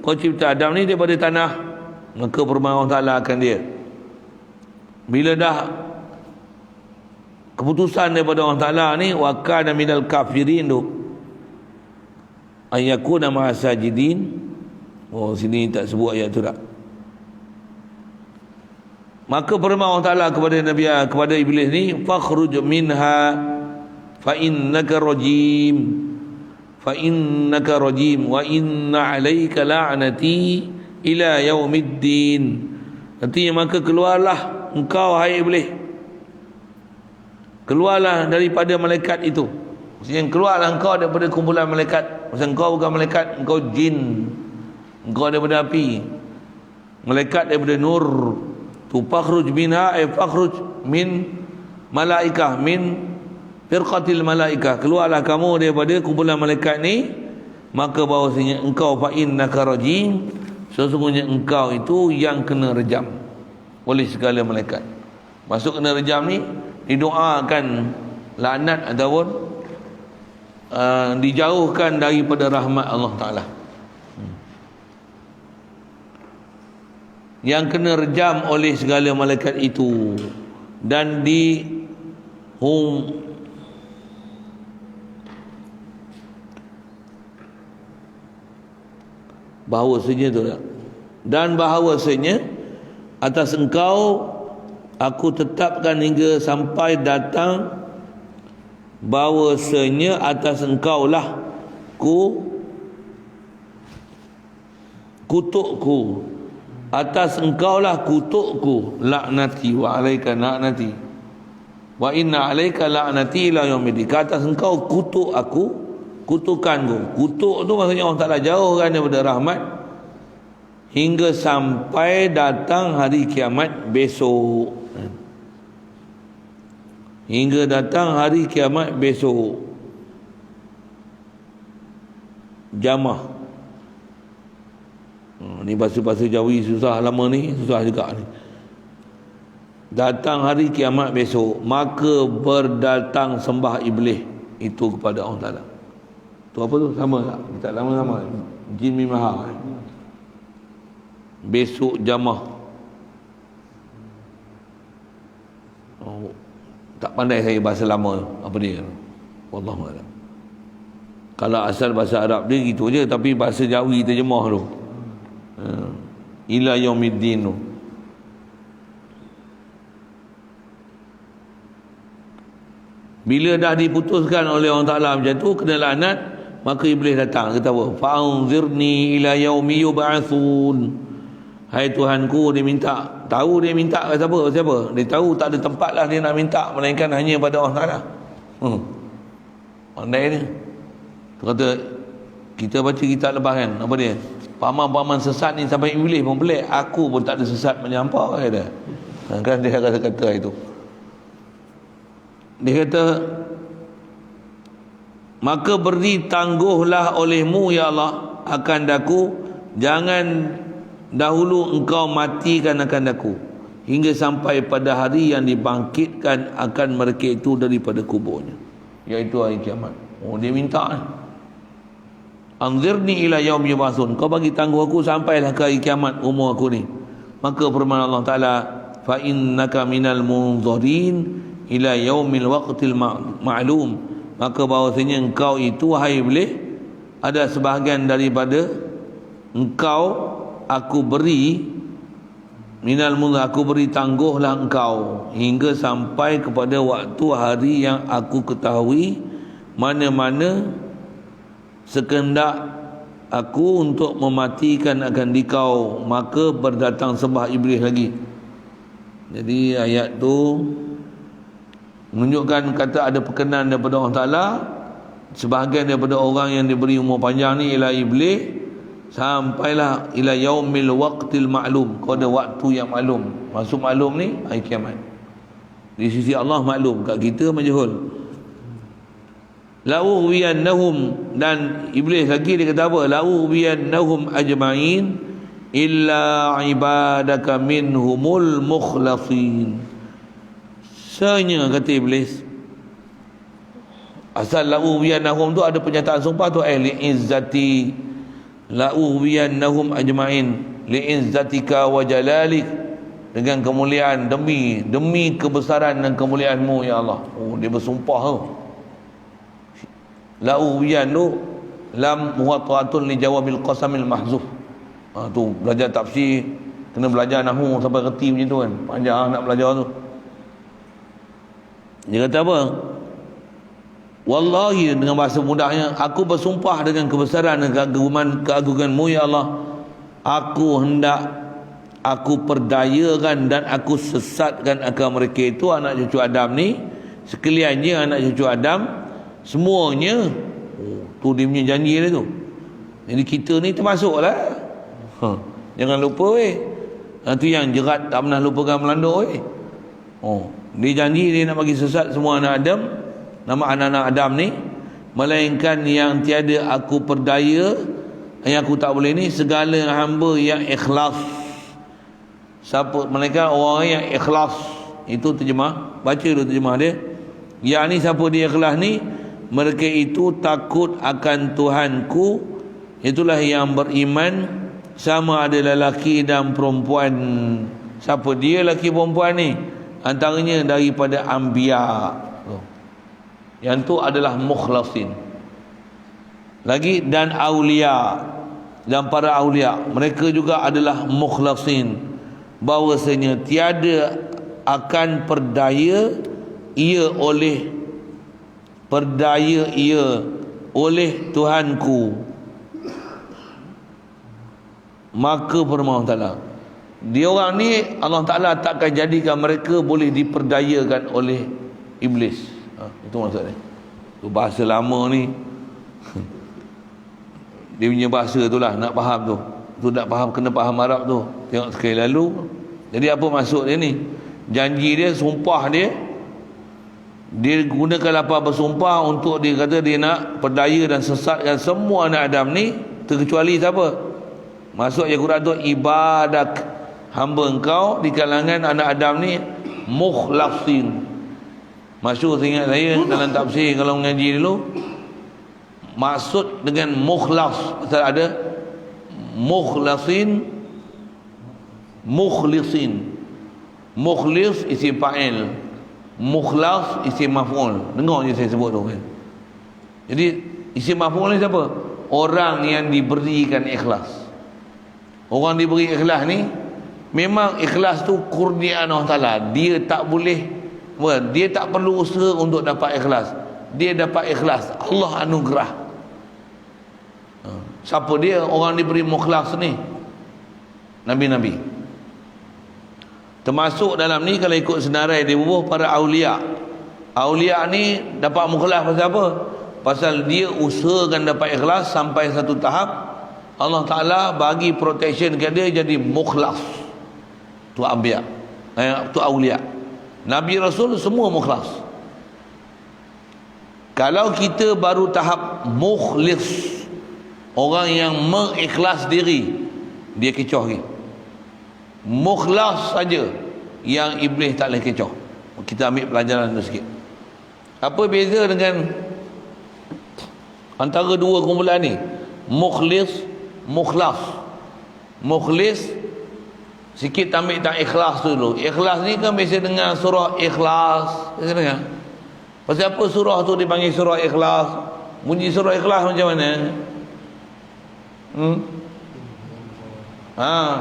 kau cipta Adam ni daripada tanah. Maka firman Allah Ta'ala akan dia, bila dah keputusan daripada Allah Ta'ala ni, wa kana minal kafirin tu, ayyakuna ma'asajidin. Oh, sini tak sebut ayat tu tak. Maka firman Allah Ta'ala kepada Nabi, kepada Iblis ni, fakhruj minha fa innaka rajim, fa innaka rajim wa inna alayka la'nati ila yaumiddin. Artinya, maka keluarlah engkau hai Iblis, keluarlah daripada malaikat itu. Maksudnya keluarlah engkau daripada kumpulan malaikat. Maksudnya engkau bukan malaikat, engkau jin. Engkau daripada api, malaikat daripada nur. Tu fakhruj minha ay fakhruj min malaikah, min firqatil malaikah. Keluarlah kamu daripada kumpulan malaikat ni. Maka bahawasanya engkau fa innaka rajim, sesungguhnya engkau itu yang kena rejam oleh segala malaikat. Masuk kena rejam ni, didoakan laknat ataupun dijauhkan daripada rahmat Allah Ta'ala. Yang kena rejam oleh segala malaikat itu, dan bahawasanya tu tak? Dan bahawasanya atas engkau aku tetapkan hingga sampai datang, bahawasanya atas engkau lah kutukku, atas engkaulah kutukku, laknati wa alaika laknati wa inna alaika laknati ila yaumiddin. Ke atas engkau kutuk aku, kutukanku. Kutuk tu maksudnya Allah Ta'ala jauhkan daripada rahmat hingga sampai datang hari kiamat besok. Hingga datang hari kiamat besok. Jamah. Ni bahasa-bahasa Jawi susah lama ni, susah juga ni. Datang hari kiamat besok, maka berdatang sembah Iblis itu kepada Allah Ta'ala. Tu apa tu? Sama tak? Tak lama-lama. Jin Mim Ha. Besok jamah. Oh, tak pandai saya bahasa lama apa dia. Wallahualam. Kalau asal bahasa Arab dia gitu je, tapi bahasa Jawi terjemah tu. Ila yaumiddin tu. Bila dah diputuskan oleh Allah Ta'ala macam tu, kena laknat, maka Iblis datang. Kata apa? Fa'anzirni ila yaumi yub'atsun. Hai Tuhanku, dia minta. Tahu dia minta ke siapa? Siapa? Dia tahu tak ada tempat lah dia nak minta, melainkan hanya pada Allah Ta'ala. Pandai ni. Tu kata, kita baca kitab lepas kan, apa dia? Paman-paman sesat ni sampai Iblis pun pelik. Aku pun tak ada sesat menyampah kata. Kan dia kata itu. Dia kata, maka beri tangguhlah olehmu ya Allah akan daku, jangan dahulu engkau matikan akan daku, hingga sampai pada hari yang dibangkitkan akan mereka itu daripada kuburnya, iaitu hari kiamat. Oh, dia minta ni, anzirni ila yaum yub'atsun, kau bagi tangguh aku sampailah ke hari kiamat umur aku ni. Maka firman Allah Ta'ala, fa innaka minal munzirin ila yaumil waqtil ma'lum, maka bahawasanya engkau itu wahai Iblis ada sebahagian daripada engkau aku beri minal munzir, aku beri tangguhlah engkau hingga sampai kepada waktu hari yang aku ketahui, mana-mana sekendak aku untuk mematikan akan dikau, maka berdatang sembah iblis lagi. Jadi ayat tu menunjukkan kata ada perkenan daripada Allah Ta'ala. Sebahagian daripada orang yang diberi umur panjang ni ialah iblis, sampailah ila yaumil waqtil ma'lum, pada waktu yang maklum. Maksud maklum ni hari kiamat. Di sisi Allah maklum, kat kita majhul. La'ughwiyannahum, dan iblis lagi dia kata apa? La'ughwiyannahum ajma'in illa ibadaka minhumul mukhlasin. Senya kata iblis. Asal la'ughwiyannahum tu ada pernyataan sumpah tu, li'izzati, la'ughwiyannahum ajma'in li'izzatika wa jalalik, dengan kemuliaan, demi kebesaran dan kemuliaanmu ya Allah. Oh, dia bersumpah tu. La'ughwiyan tu lam muwatta'atun li jawabil qasamil mahzuf. Tu belajar tafsir kena belajar nahwu sampai reti macam tu kan. Panjang nak belajar tu. Dia kata apa? Wallahi, dengan bahasa mudahnya, aku bersumpah dengan kebesaran dan keagunganmu ya Allah, aku hendak aku perdayakan dan aku sesatkan akan mereka itu, anak cucu Adam ni, sekaliannya anak cucu Adam semuanya. Tu dia punya janji dia tu. Jadi kita ni termasuk lah. Jangan lupa weh. Tu yang jerat tak pernah lupakan melanduk weh. Dia janji dia nak bagi sesat semua anak Adam, nama anak-anak Adam ni, melainkan yang tiada aku perdaya, yang aku tak boleh ni, segala hamba yang ikhlas. Siapa? Melainkan orang yang ikhlas. Itu terjemah, baca dulu terjemah dia. Yang ni siapa dia ikhlas ni? Mereka itu takut akan Tuhanku, itulah yang beriman, sama ada lelaki dan perempuan. Siapa dia lelaki perempuan ni? Antaranya daripada anbiya. Yang tu adalah mukhlasin. Lagi dan aulia, dan para aulia, mereka juga adalah mukhlasin. Bahwasanya tiada akan perdaya ia oleh Tuhanku, maka firman Allah Ta'ala, dia orang ni Allah Ta'ala takkan jadikan mereka boleh diperdayakan oleh iblis. Itu maksudnya. Tu bahasa lama ni. Dia punya bahasa tu lah, nak faham tu. Tu nak faham, kena faham Arab tu. Tengok sekali lalu. Jadi apa maksud dia ni? Janji dia, sumpah dia, dia gunakan lapar bersumpah untuk dia kata dia nak perdaya dan sesatkan semua anak Adam ni, terkecuali siapa? Maksud ayat Quran tu, ibadak, hamba engkau di kalangan anak Adam ni mukhlasin. Maksud ingat saya dalam tafsir kalau mengaji dulu, maksud dengan mukhlas, pasal ada mukhlasin, mukhlisin. Mukhlis isim fa'il, mukhlas isim maf'ul. Dengar je saya sebut tu kan. Jadi isim maf'ul ni siapa? Orang yang diberikan ikhlas. Orang diberi ikhlas ni, memang ikhlas tu kurniaan Allah Ta'ala. Dia tak boleh, dia tak perlu usaha untuk dapat ikhlas. Dia dapat ikhlas, Allah anugerah. Siapa dia orang diberi mukhlas ni? Nabi-nabi. Termasuk dalam ni kalau ikut senarai dia bubuh para aulia. Aulia ni dapat mukhlas pasal apa? Pasal dia usahakan dapat ikhlas sampai satu tahap Allah Ta'ala bagi protection ke dia jadi mukhlas. Tu anbiya, tu aulia. Nabi Rasul semua mukhlas. Kalau kita baru tahap mukhlis, orang yang mengikhlas diri, dia kecoh lagi. Mukhlas saja yang iblis tak boleh kecoh. Kita ambil pelajaran tu sikit. Apa beza dengan antara dua kumpulan ni? Mukhlis, mukhlas. Mukhlis sikit ambil tak ikhlas tu dulu. Ikhlas ni kan biasa dengar surah Ikhlas. Biasa dengar. Pasal apa surah tu dipanggil surah Ikhlas? Bunyi surah Ikhlas macam mana?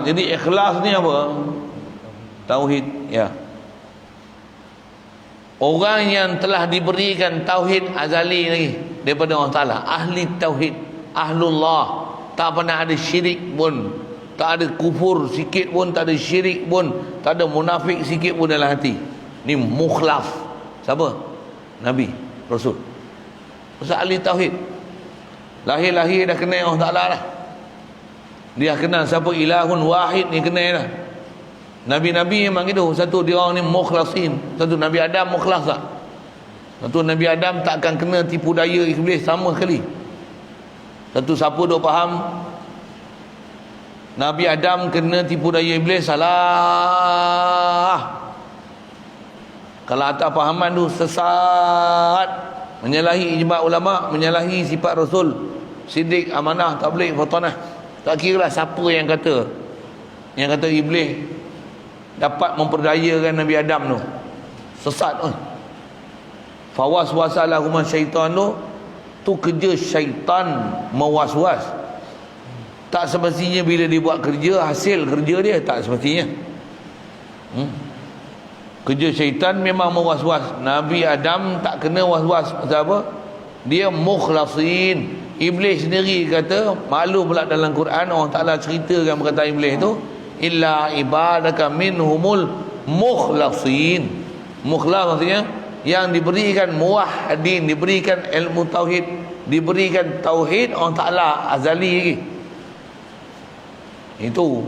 Jadi ikhlas ni apa? Tauhid, ya. Orang yang telah diberikan tauhid azali lagi daripada Allah Ta'ala, ahli tauhid, ahlullah, tak pernah ada syirik pun, tak ada kufur sikit pun, tak ada syirik pun, tak ada munafik sikit pun dalam hati. Ni mukhlas. Siapa? Nabi, Rasul. Pasal ahli tauhid. Lahir-lahir dah kenal Allah Ta'ala dah. Dia kenal siapa ilahun wahid ni, kenal dah. Nabi-nabi memang gitu. Satu dia orang ni mukhlasin. Satu Nabi Adam mukhlas tak? Satu Nabi Adam tak akan kena tipu daya iblis sama sekali. Satu siapa duk faham Nabi Adam kena tipu daya iblis, salah. Kalau atas fahaman tu sesat, menyalahi ijma' ulama', menyalahi sifat Rasul, siddiq, amanah, tabligh, fatanah. Tak kira lah siapa yang kata iblis dapat memperdayakan Nabi Adam tu, sesat tu. Fawas-wasalahuma syaitan tu kerja syaitan mewas-was. Tak semestinya bila dia buat kerja, hasil kerja dia tak semestinya. Kerja syaitan memang mewas-was. Nabi Adam tak kena was-was. Pasal apa? Dia mukhlasin. Iblis sendiri kata, maklum pula dalam Quran Allah Ta'ala ceritakan perkataan iblis tu, illa ibadaka minhumul mukhlasin. Mukhlas maksudnya yang diberikan muwahhidin, diberikan ilmu tauhid, diberikan tauhid Allah Ta'ala azali lagi. Itu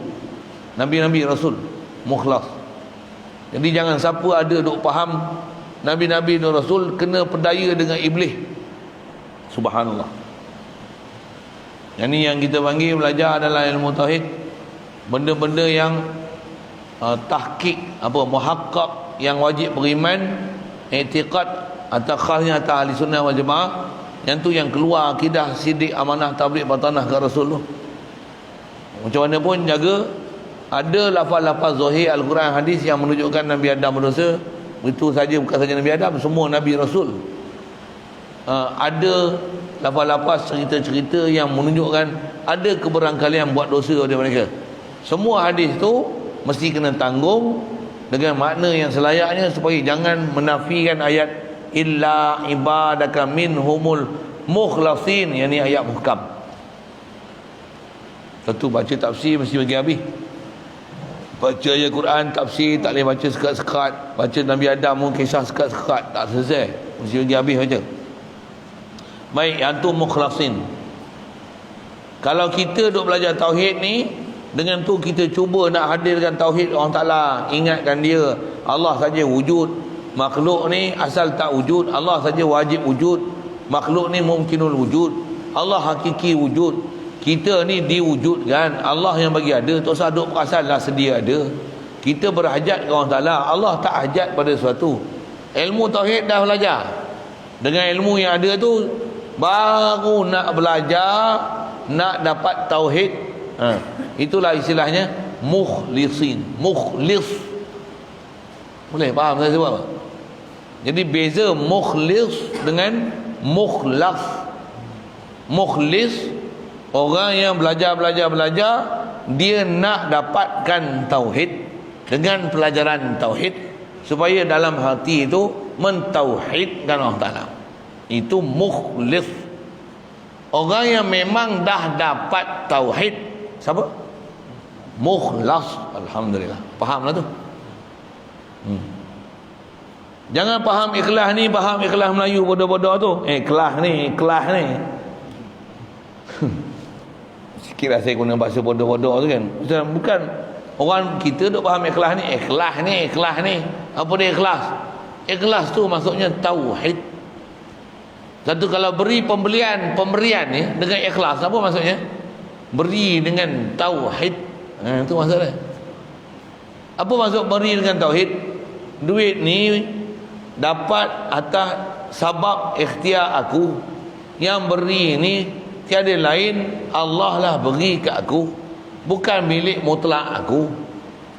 Nabi-Nabi Rasul mukhlas. Jadi jangan siapa ada duk faham Nabi-Nabi dan Rasul kena perdaya dengan iblis. Subhanallah. Yang ni yang kita panggil belajar adalah ilmu tauhid. Benda-benda yang tahqiq, muhaqqaq, yang wajib beriman, i'tiqad atau khasnya atas ahli sunnah wal jamaah. Yang tu yang keluar akidah siddiq, amanah, tabligh, batanah ke Rasul tu. Macam mana pun jaga. Ada lafaz-lafaz zahir Al-Quran, hadis yang menunjukkan Nabi Adam berdosa. Itu saja, bukan saja Nabi Adam, semua Nabi Rasul. Ada lafaz-lafaz cerita-cerita yang menunjukkan ada keberangkalian buat dosa oleh mereka. Semua hadis tu mesti kena tanggung dengan makna yang selayaknya, supaya jangan menafikan ayat illa ibadaka minhumul mukhlasin, yang ni ayat muhkam. Satu baca tafsir mesti bagi habis. Baca ayat Quran, tafsir tak boleh baca sekat-sekat. Baca Nabi Adam pun kisah sekat-sekat, tak selesai, mesti bagi habis baca. Baik, yang tu mukhlasin. Kalau kita duk belajar tauhid ni, dengan tu kita cuba nak hadirkan tauhid Allah Ta'ala, ingatkan dia Allah saja wujud, makhluk ni asal tak wujud, Allah saja wajib wujud, makhluk ni mungkinul wujud, Allah hakiki wujud, kita ni diwujudkan, Allah yang bagi ada, tak usah duk perasan lah sedia ada. Kita berhajat ke Allah Ta'ala, Allah tak hajat pada sesuatu. Ilmu tauhid dah belajar, dengan ilmu yang ada tu baru nak belajar, nak dapat tauhid. Itulah istilahnya mukhlisin. Mukhlis, boleh faham saya sebab apa? Jadi beza mukhlis dengan mukhlas. Mukhlis orang yang belajar, dia nak dapatkan tauhid dengan pelajaran tauhid, supaya dalam hati itu mentauhidkan Allah Ta'ala. Itu mukhlis. Orang yang memang dah dapat tauhid, siapa? Mukhlas. Alhamdulillah, fahamlah tu. Jangan faham ikhlas ni, faham ikhlas Melayu bodoh-bodoh tu. Ikhlas ni sikitlah saya guna bahasa bodoh-bodoh tu kan. Bukan orang kita duk faham ikhlas ni. Apa dia ikhlas? Ikhlas tu maksudnya tauhid. Satu, kalau beri pemberian ni dengan ikhlas, apa maksudnya? Beri dengan tauhid. Itu maksudnya. Apa maksud beri dengan tauhid? Duit ni dapat atas sabab ikhtiar aku. Yang beri ni tiada lain, Allah lah beri ke aku, bukan milik mutlak aku.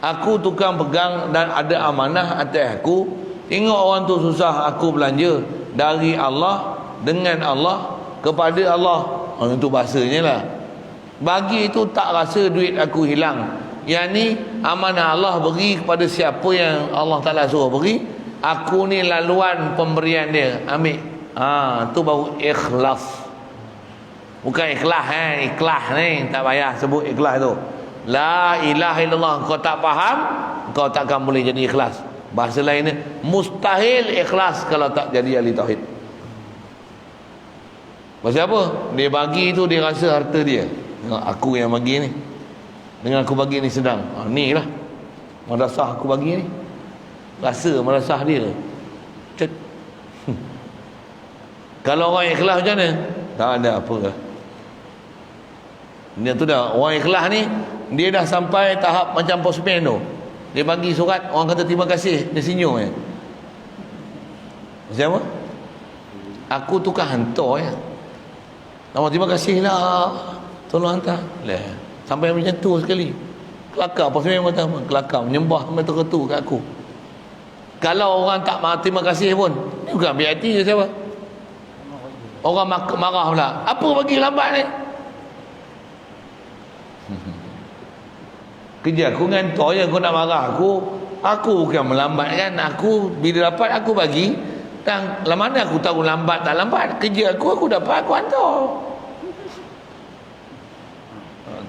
Aku tukang pegang dan ada amanah atas aku. Tengok orang tu susah, aku belanja dari Allah, dengan Allah, kepada Allah. Itu bahasanya lah. Bagi itu tak rasa duit aku hilang. Yang ni amanah Allah beri kepada siapa yang Allah Ta'ala suruh beri. Aku ni laluan pemberian dia, ambil. Tu baru ikhlas. Bukan ikhlas ikhlas ni tak payah sebut ikhlas tu. La ilaha illallah, kau tak faham, kau takkan boleh jadi ikhlas. Bahasa lain ni, mustahil ikhlas kalau tak jadi ahli tauhid. Pasal apa? Dia bagi tu dia rasa harta dia. Aku yang bagi ni, dengan aku bagi ni sedang. Ni lah madrasah aku bagi ni, rasa madrasah dia. Cet. Kalau orang ikhlas macam mana? Tak ada apa lah. Dia tu dah, orang ikhlas ni dia dah sampai tahap macam postman tu. Dia bagi surat, orang kata terima kasih, dia senyum je. Macam apa? Aku tukar hantar ya. Nama terima kasih lah, tolong hantar lah. Sampai macam tu sekali. Kelakar postman kata apa? Kelakar, menyembah betul-betul kat aku. Kalau orang tak terima kasih pun, ni bukan BIT je siapa. Orang marah pula, apa bagi lambat ni? Kerja aku ngantor je, kau nak marah aku. Aku bukan melambat kan. Aku bila dapat aku bagi. Dan mana aku tahu lambat tak lambat. Kerja aku dapat, aku hantar.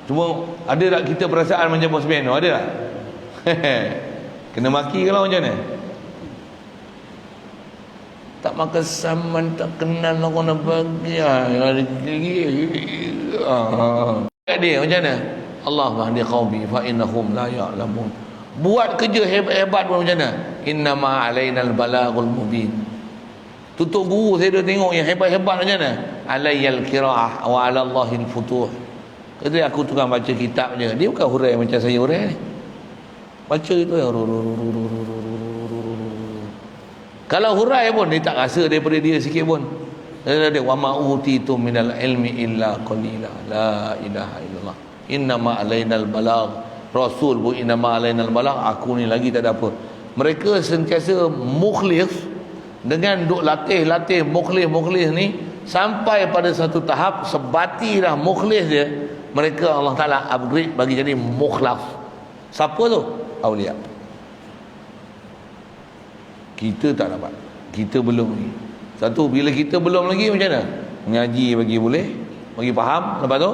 Cuma ada tak kita perasaan macam postman tu? Ada tak? Kena maki kalau macam mana? Tak makan saman, tak kenal orang nak bagi. Dia macam mana? Allah mahdi qaumi fa innahum la ya'lamun. Buat kerja hebat-hebat pun macam mana? Innama alainal balagul mubin. Tutup guru saya dah tengok yang hebat-hebat macam mana? Alayyal qiraah wa 'ala Allahil futuh. Kata aku tukang baca kitab je. Dia bukan hurai macam saya hurai ni. Baca itu yang kalau hurai pun dia tak rasa daripada dia sikit pun. Dia wa ma utitu minal ilmi illa qalila. La ilaha illallah. Innama alainal balagh. Rasul pun innama alainal balagh. Aku ni lagi tak ada apa. Mereka sentiasa mukhlis dengan duk latih mukhlis ni sampai pada satu tahap sebati dah mukhlis dia, mereka Allah Taala upgrade bagi jadi mukhlas. Siapa tu? Aulia. Kita tak dapat. Kita belum ni. Satu, bila kita belum lagi macam mana? Mengaji bagi boleh, bagi faham. Lepas tu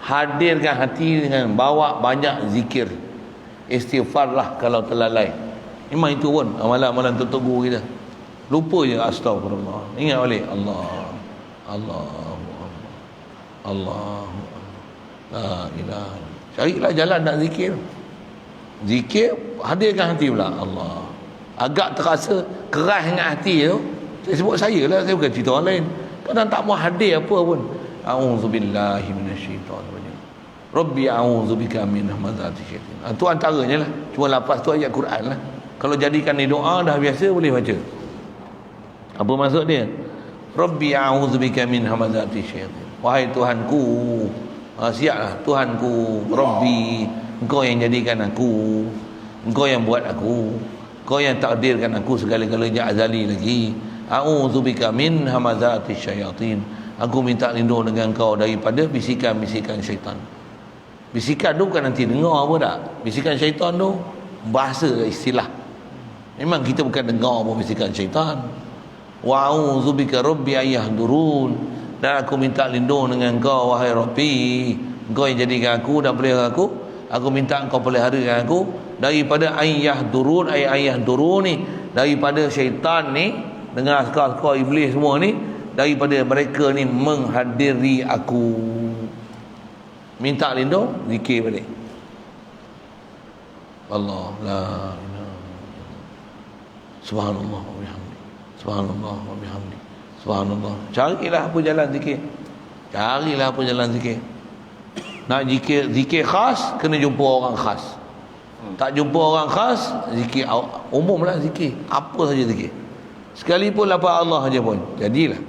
hadirkan hati dengan bawa banyak zikir. Istighfarlah kalau terlalai. Memang itu pun amalan-amalan tertugu kita. Lupa je astagfirullah. Ingat balik Allah. La ilaha. Carilah jalan nak zikir. Zikir hadirkan hati pula Allah. Agak terasa keras dengan hati tu. Saya sebut saya lah, saya bukan cerita orang lain. Kadang tak mau hadir apa pun. A'udzubillahi minasyaitanirrajim. Rabbi a'udzubika min hamazati syaitan. Itu antaranya lah. Cuma lepas tu ayat Quran lah. Kalau jadikan ni doa dah biasa boleh baca. Apa maksud dia? Rabbi a'udzubika min hamazati syaitan. Wahai Tuhanku, siaplah Tuhanku, Rabbi, Engkau yang jadikan aku, Engkau yang buat aku, Engkau yang takdirkan aku segala-galanya azali lagi. A'udzubika min hamazati syaitan. Aku minta lindung dengan Engkau daripada bisikan-bisikan syaitan. Bisikan tu bukan nanti dengar apa tak. Bisikan syaitan tu bahasa istilah. Memang kita bukan dengar apa bisikan syaitan. Wa a'udzubika rabbi ayyahdurun. Dan aku minta lindung dengan Engkau wahai Rabbi. Engkau yang jadikan aku dan pelihara aku. Aku minta Engkau peliharakan aku daripada ayyahdurun. Ayyahdurun ni daripada syaitan ni, dengan askar-askar iblis semua ni, daripada mereka ni menghadiri aku. Minta lindung, zikir balik. Allah la ilaha. Subhanallah wa bihamdi. Subhanallah wa bihamdi. Subhanallah. Carilah apa jalan zikir. Carilah apa jalan zikir. Nak zikir khas, kena jumpa orang khas. Tak jumpa orang khas, zikir umum lah zikir. Apa saja zikir. Sekalipun lafaz Allah saja pun jadilah.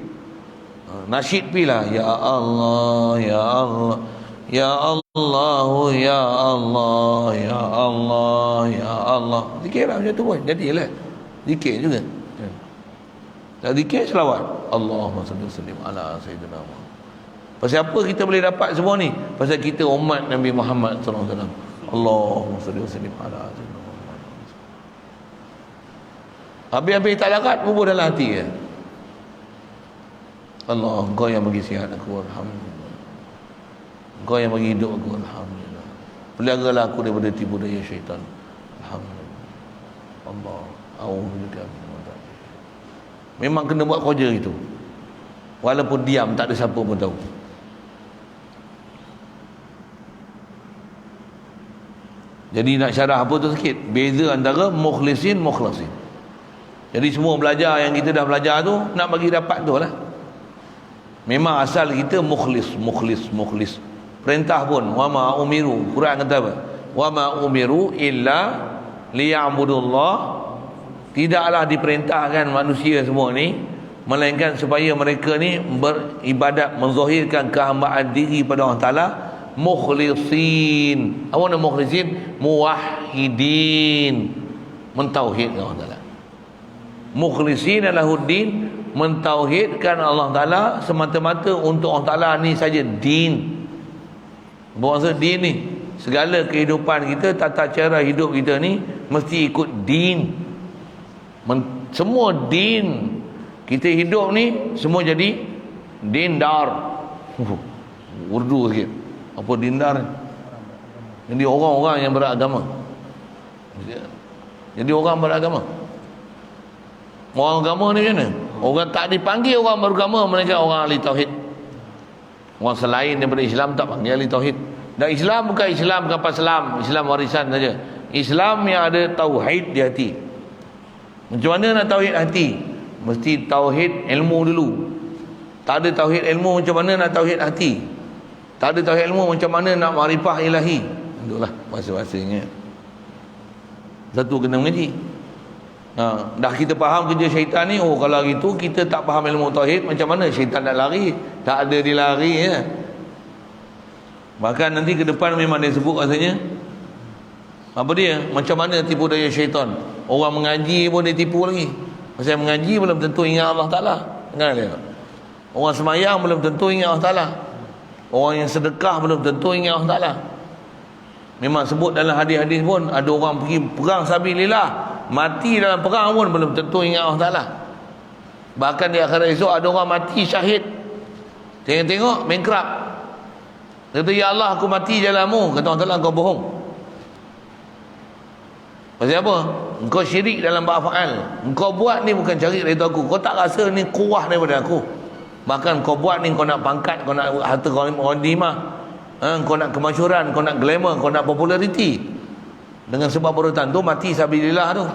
Nasyid pilah, ya Allah, ya Allah, ya Allah, ya Allah, ya Allah, ya Allah. Zikirlah macam tu pun jadilah. Zikir juga. Tak zikir selawat. Allahumma salli wa sallim ala sayyidina Muhammad. Pasal apa kita boleh dapat semua ni? Pasal kita umat Nabi Muhammad sallallahu alaihi wasallam. Allahumma salli wa sallim ala sayyidina Muhammad. Habis-habis tak larat bubur dalam hati ke? Allah, Engkau yang bagi sihat aku, alhamdulillah. Engkau yang bagi hidup aku, alhamdulillah. Peliharalah aku daripada tipu daya syaitan, alhamdulillah. Allah, a'udzubika min adzabil. Memang kena buat kerja itu. Walaupun diam, tak ada siapa pun tahu. Jadi nak syarah apa tu sikit, beza antara mukhlasin. Jadi semua belajar yang kita dah belajar tu, nak bagi dapat tu lah. Memang asal kita mukhlis. Perintah pun, wa ma umiru, Quran kata apa? Wa ma umiru illa liya'budullah. Tidaklah diperintahkan manusia semua ni melainkan supaya mereka ni beribadat, menzahirkan kehambaan diri pada Allah Taala, mukhlisin. Apa nama mukhlisin? Muwahhidin, mentauhidkan Allah Taala. Mukhlisin lahuddin, mentauhidkan Allah Taala semata-mata untuk Allah Taala ni saja, din. Maksud din ni, segala kehidupan kita, tata cara hidup kita ni mesti ikut din. Semua din kita hidup ni semua jadi dindar. Urdu sikit. Apa dindar? Jadi orang-orang yang beragama. Jadi orang beragama. Orang agama ni macam mana? Orang tak dipanggil orang beragama, melainkan orang ahli tauhid. Orang selain daripada Islam tak panggil ahli tauhid. Dan Islam bukan Islam kapal selam, Islam warisan saja. Islam yang ada tauhid di hati. Macam mana nak tauhid hati? Mesti tauhid ilmu dulu. Tak ada tauhid ilmu, macam mana nak tauhid hati? Tak ada tauhid ilmu, macam mana nak makrifah ilahi? Itulah bahasa-bahasanya. Satu kena mengaji. Dah kita faham kerja syaitan ni. Oh, kalau gitu kita tak faham ilmu tauhid, macam mana syaitan nak lari? Tak ada dia lari ya. Bahkan nanti ke depan memang dia sebut rasanya apa dia? Macam mana tipu daya syaitan. Orang mengaji pun dia tipu lagi. Pasal mengaji belum tentu ingat Allah Ta'ala. Dengar dia. Orang semayang belum tentu ingat Allah Ta'ala. Orang yang sedekah belum tentu ingat Allah Ta'ala. Memang sebut dalam hadis-hadis pun, ada orang pergi perang sabilillah, mati dalam perang pun belum tentu ingat Allah Ta'ala. Bahkan di akhirat esok ada orang mati syahid, tengok bankrupt. Dia kata, ya Allah aku mati jalanmu. Kata Allah Ta'ala, kau bohong. Pasal apa? Engkau syirik dalam ba'afa'al. Engkau buat ni bukan cari dari aku. Kau tak rasa ni kuah daripada aku. Bahkan kau buat ni kau nak pangkat, kau nak harta ghanimah, kau nak kemasyhuran, kau nak glamour, kau nak populariti. Dengan sebab berurutan tu mati sabilillah tu.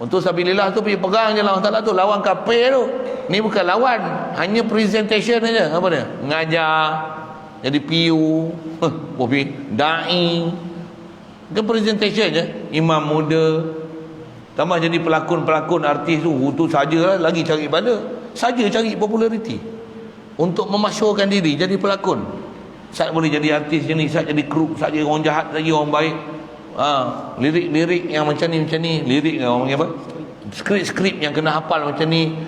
Untuk sabilillah tu pergi pegang je Allah Ta'ala tu, lawan kafir tu. Ni bukan lawan, hanya presentation aja. Apa dia? Mengajar, jadi PU, da'i. Ke presentation je. Imam muda, tambah jadi pelakon-pelakon artis tu, itu sajalah, lagi cari pada. Saja cari populariti untuk memasyhurkan diri jadi pelakon. Sat boleh jadi artis je ni, sat jadi kru, sat jadi orang jahat, lagi orang baik. Lirik-lirik yang macam ni, lirik orang panggil apa? Skrip-skrip yang kena hafal macam ni.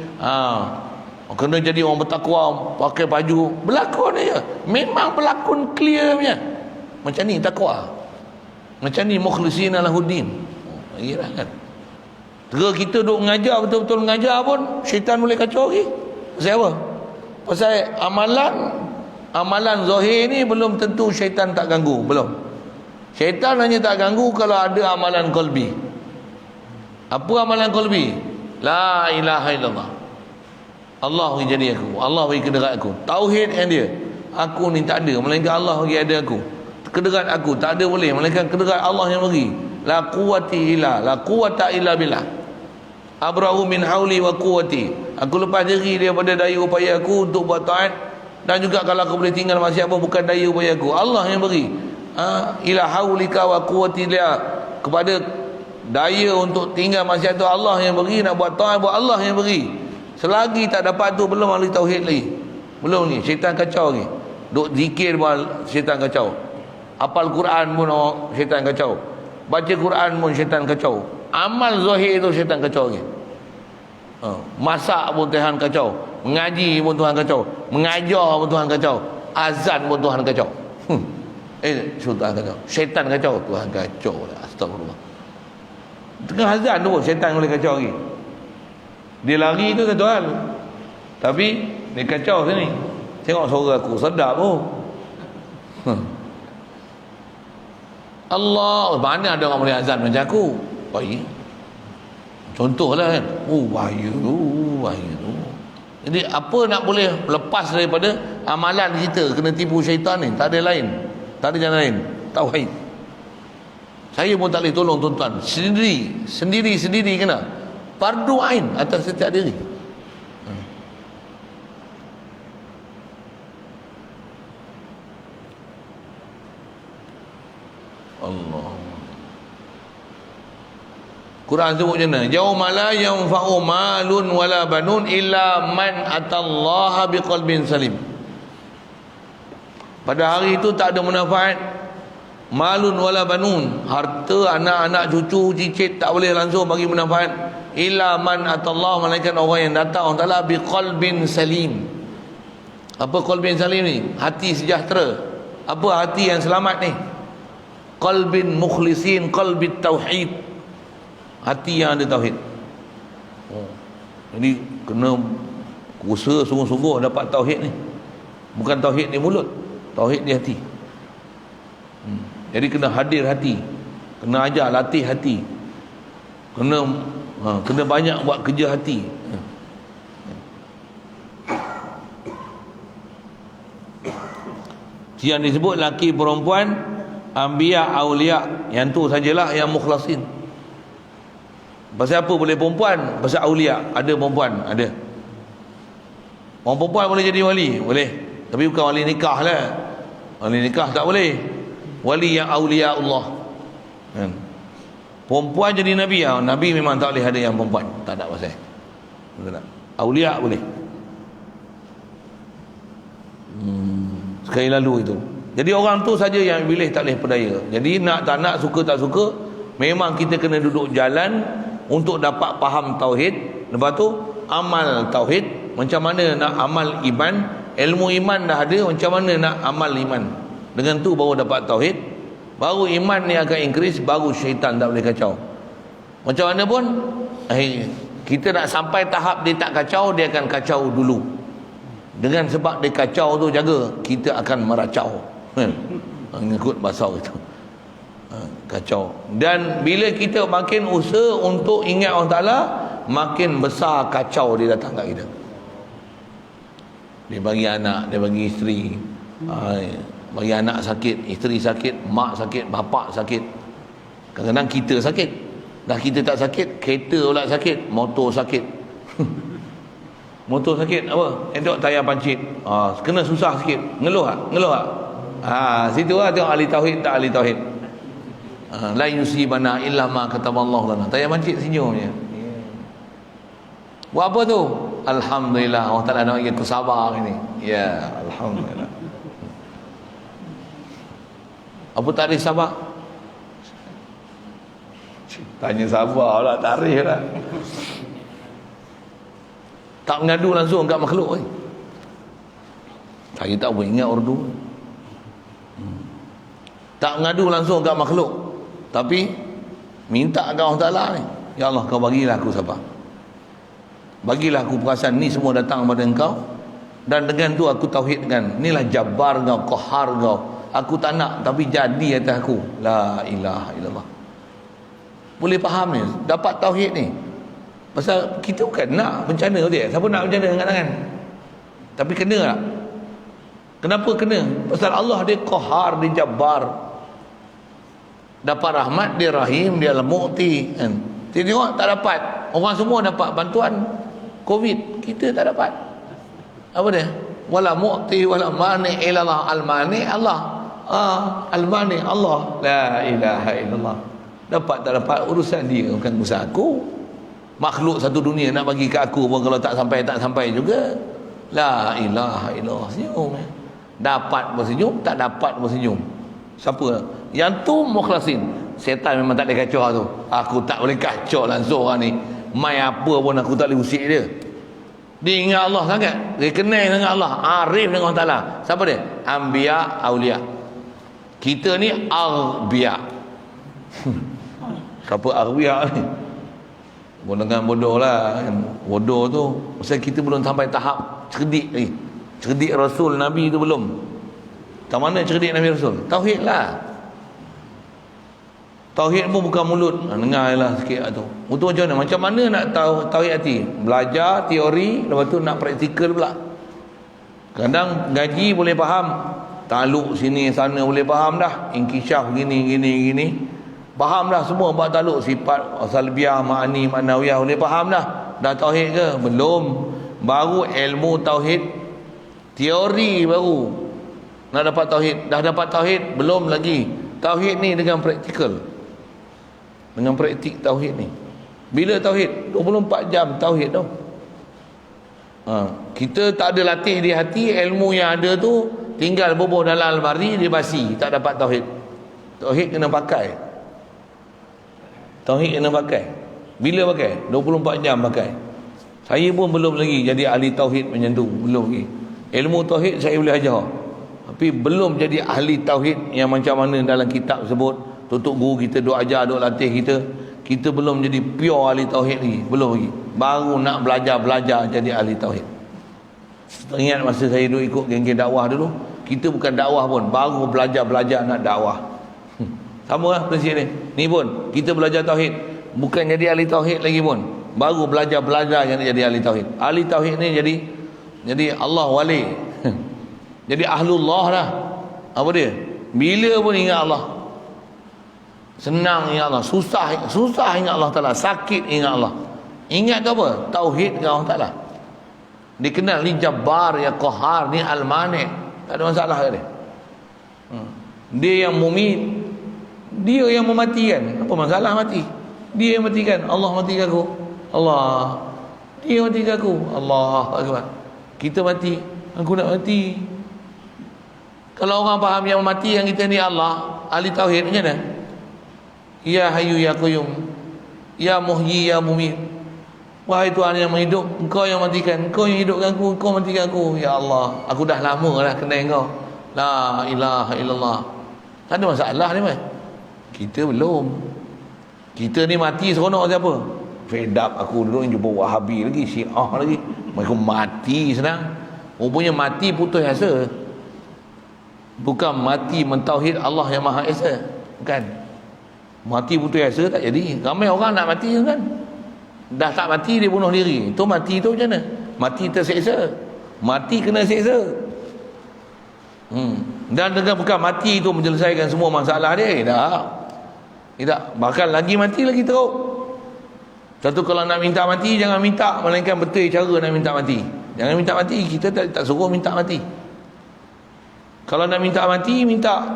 Kena jadi orang bertakwa, pakai baju, berlakon aja. Memang pelakon clear punya. Macam ni takwa. Macam ni mukhlisin lahuddin. Iyalah kan. Kalau kita duk mengajar, betul-betul mengajar pun syaitan boleh kacau lagi. Pasal apa? Pasal amalan zahir ni belum tentu syaitan tak ganggu. Belum. Syaitan hanya tak ganggu kalau ada amalan qalbi. Apa amalan qalbi? La ilaha illallah. Allah bagi jadi aku, Allah bagi kederat aku. Tauhid yang dia, aku ni tak ada, melainkan Allah bagi ada aku. Kederat aku tak ada boleh, melainkan kederat Allah yang bagi. La quwwati illa, la quwwata illa billah. Abra'u min hauli wa quwwati. Aku lepas diri daripada daya upaya aku untuk buat taat, dan juga kalau aku boleh tinggal maksiat pun bukan daya upaya aku, Allah yang bagi. Ila haulika wa quwwati la, kepada daya untuk tinggal maksiat tu Allah yang bagi, nak buat taat buat Allah yang bagi. Selagi tak dapat tu belum ahli tauhid lagi. Belum ni syaitan kacau lagi. Duk zikir pun syaitan kacau. Hafal Quran pun syaitan kacau. Baca Quran pun syaitan kacau. Amal zahir tu syaitan kacau lagi. Masak pun Tuhan kacau. Mengaji pun Tuhan kacau. Mengajar pun Tuhan kacau. Azan pun Tuhan kacau. Syaitan kacau. Syaitan kacau, Tuhan kacau lah. Astagfirullah. Tengah azan tu pun syaitan boleh kacau lagi. Dia lari tu satu hal, tapi Dia kacau sini. Tengok suara aku sedap oh. Allah, mana ada orang boleh azan macam aku? Baik. Contohlah kan. Bahaya tu. Jadi apa nak boleh lepas daripada amalan kita kena tipu syaitan ni? Tak ada lain. Tak ada jalan lain. Tauhid. Saya pun tak boleh tolong tuan-tuan. Sendiri kena. Fardu ain atas setiap diri. Allah. Quran sebut macam mana? Yauma la yanfa'u malun wala banun illa man atallaha biqalbin salim. Pada hari itu tak ada manfaat malun wala banun, harta, anak-anak, cucu, cicit tak boleh langsung bagi manfaat illa man atallaha, malaikat orang yang datang Allah Taala biqalbin salim. Apa qalbin salim ni? Hati sejahtera. Apa hati yang selamat ni? Qalbin mukhlisin, qalbit tauhid, hati yang ada tauhid. Jadi kena usaha sungguh-sungguh dapat tauhid ni. Bukan tauhid di mulut, tauhid di hati. Jadi kena hadir hati, kena ajar latih hati, kena banyak buat kerja hati. Yang disebut laki perempuan, Anbiya, Aulia, yang tu sajalah yang mukhlasin. Pasal apa boleh perempuan? Pasal Aulia, ada perempuan, ada. Orang perempuan boleh jadi wali? Boleh. Tapi bukan wali nikah lah. Wali nikah tak boleh. Wali yang Aulia Allah. Perempuan jadi Nabi, Nabi memang tak boleh ada yang perempuan. Tak ada pasal. Betul tak? Aulia boleh. Sekali lalu itu. Jadi orang tu saja yang pilih, tak boleh berdaya. Jadi nak tak nak, suka tak suka, memang kita kena duduk jalan untuk dapat faham tauhid. Lepas tu amal tauhid, macam mana nak amal iman. Ilmu iman dah ada, macam mana nak amal iman. Dengan tu baru dapat tauhid, baru iman ni akan increase, baru syaitan tak boleh kacau. Macam mana pun kita nak sampai tahap dia tak kacau, dia akan kacau dulu. Dengan sebab dia kacau tu, jaga, kita akan meracau. Ngikut bahasa itu, kacau. Dan bila kita makin usaha untuk ingat Allah Ta'ala, makin besar kacau dia datang kat kita. Dia bagi anak, dia bagi isteri, bagi anak sakit, isteri sakit, mak sakit, bapak sakit. Kadang-kadang kita sakit. Dah kita tak sakit, kereta pula sakit, motor sakit. Motor sakit apa? Tengok tayar pancit. Kena susah sikit. Ngeluh tak? Ngeluh tak? Situ lah tengok ahli tauhid tak ahli tauhid. La yusibana illa ma kataballahu lana. Tayar pancit senyum je. Buat apa tu? Alhamdulillah, Allah Ta'ala nak bagi aku sabar ini. Ya, alhamdulillah. Apa tarikh sabar? Tanya sabar lah, tarikh lah. Tak mengadu langsung kat makhluk ni. Saya tak boleh ingat urdu. Tak mengadu langsung kat makhluk, tapi minta kat Allah Ta'ala ni, ya Allah, kau bagilah aku sabar, bagilah aku perasaan ni semua datang pada engkau, dan dengan tu aku tauhidkan, inilah Jabbar kau, Qahar kau. Aku tak nak, tapi jadi atas aku. La ilaha illallah. Boleh faham ni, dapat tauhid ni. Pasal kita bukan nak bencana dia. Siapa nak bencana dengan tangan? Tapi kena tak? Kenapa kena? Pasal Allah dia Qahar, dia Jabbar. Dapat rahmat, dia Rahim, dia Al-Mu'ti kan? Tengok tak dapat. Orang semua dapat bantuan Covid, kita tak dapat. Apa dia? Wala mu'ti wala mani illallah. Al-mani Allah. Al-mani Allah. La ilaha illallah. Dapat tak dapat urusan dia, bukan urusan aku. Makhluk satu dunia nak bagi ke aku pun kalau tak sampai juga. La ilaha illallah. Senyum. Dapat bersenyum, tak dapat bersenyum. Siapa? Yang tu mukhlasin. Setan memang tak boleh kacau tu. Aku tak boleh kacau langsung orang ni. Mai apa pun aku tak boleh usik dia. Dia ingat Allah sangat, dia kenal dengan Allah, arif dengan Allah Ta'ala. Siapa dia? Anbiya, Aulia. Kita ni Arbiya. Siapa Arbiya ni? Dengan bodoh lah kan. Bodoh tu pasal kita belum sampai tahap cerdik lagi. Cerdik Rasul Nabi tu belum. Tak mana cerdik Nabi Rasul? Tauhid lah. Tauhid pun bukan mulut. Dengar lah sikit lah tu. Itu macam mana? Macam mana nak tahu tauhid hati? Belajar teori, lepas tu nak praktikal pula. Kadang ngaji boleh faham, taluk sini sana boleh faham dah. Inkisyaf gini. Faham dah semua bab taluk, sifat salbiah, ma'ani, ma'nawiyah boleh faham dah. Dah tauhid ke? Belum. Baru ilmu tauhid teori baru nak dapat tauhid. Dah dapat tauhid belum lagi. Tauhid ni dengan praktikal. Dengan praktik tauhid ni. Bila tauhid? 24 jam tauhid tu. Kita tak ada latih di hati, ilmu yang ada tu tinggal bubuh dalam almari, dia basi, tak dapat tauhid. Tauhid kena pakai. Tauhid kena pakai. Bila pakai? 24 jam pakai. Saya pun belum lagi jadi ahli tauhid macam tu, belum lagi. Ilmu tauhid saya boleh ajar, tapi belum jadi ahli tauhid yang macam mana dalam kitab sebut. Tutup guru kita duk ajar, duk latih kita belum jadi pure ahli tauhid lagi, belum lagi. Baru nak belajar jadi ahli tauhid. Ingat masa saya duk ikut geng-geng dakwah dulu, kita bukan dakwah pun, baru belajar nak dakwah. Sama lah prinsip ni. Ni pun kita belajar tauhid, bukan jadi ahli tauhid lagi pun, baru belajar yang nak jadi ahli tauhid. Ahli tauhid ni jadi Allah wali. Jadi ahlullah dah. Apa dia? Bila pun ingat Allah. Senang ingat Allah, susah ingat Allah Taala, sakit ingat Allah. Ingat tu apa? Tauhid dengan Allah Taala. Dikenal ni Jabbar, ya Qahar, ni Al-Mani'. Tak ada masalah ke dia? Dia yang mumit, dia yang mematikan. Apa masalah mati? Dia yang matikan. Allah matikan aku. Allah. Dia matikan aku. Allah Akbar. Kita mati, aku nak mati. Kalau orang faham yang mati yang kita ni Allah, ahli tauhid, macam mana? Ya Hayyu ya Qayyum, ya Muhyi ya Mumit. Wahai Tuhan yang menghidup, Engkau yang matikan, Engkau yang hidupkan aku, Engkau matikan aku. Ya Allah, aku dah lama dah kenal Engkau. La ilaha illallah. Tak ada masalah ni mas. Kita belum. Kita ni mati seronok siapa? Fed up aku dulu jumpa Wahabi lagi, Syiah lagi. Mereka mati senang. Rupanya mati putus asa. Bukan mati mentauhid Allah yang Maha Esa. Bukan. Mati putus asa tak jadi. Ramai orang nak mati kan. Dah tak mati dia bunuh diri. Itu mati tu macam mana? Mati terseksa. Mati kena seksa. Dan dengan bukan mati itu menyelesaikan semua masalah dia. Tidak. Bahkan lagi mati lagi teruk. Satu, kalau nak minta mati jangan minta, melainkan betul cara nak minta mati. Jangan minta mati. Kita tak suruh minta mati. Kalau nak minta mati, minta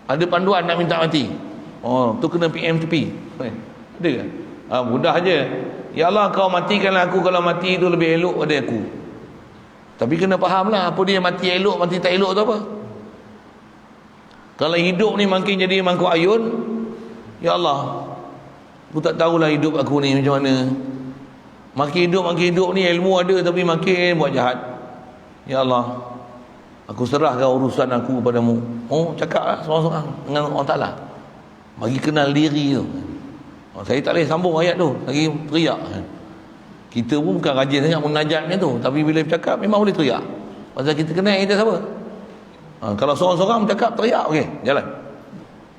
ada panduan nak minta mati. Oh, tu kena PM to P. Ada ke? Mudah aja. Ya Allah, kau matikanlah aku kalau mati itu lebih elok pada aku. Tapi kena fahamlah apa dia mati elok, mati tak elok tu apa. Kalau hidup ni makin jadi mangkuk ayun, ya Allah, aku tak tahulah hidup aku ni macam mana. Makin hidup ni ilmu ada tapi makin buat jahat. Ya Allah, aku serahkan urusan aku kepadamu. Oh, cakaplah seorang-seorang dengan Allah Ta'ala. Bagi kenal diri tu. Saya tak boleh sambung ayat tu, lagi teriak. Kita pun bukan rajin sangat munajatnya tu, tapi bila bercakap memang boleh teriak. Pasal kita kenal kita siapa. Kalau seorang-seorang bercakap teriak, okey, jalan.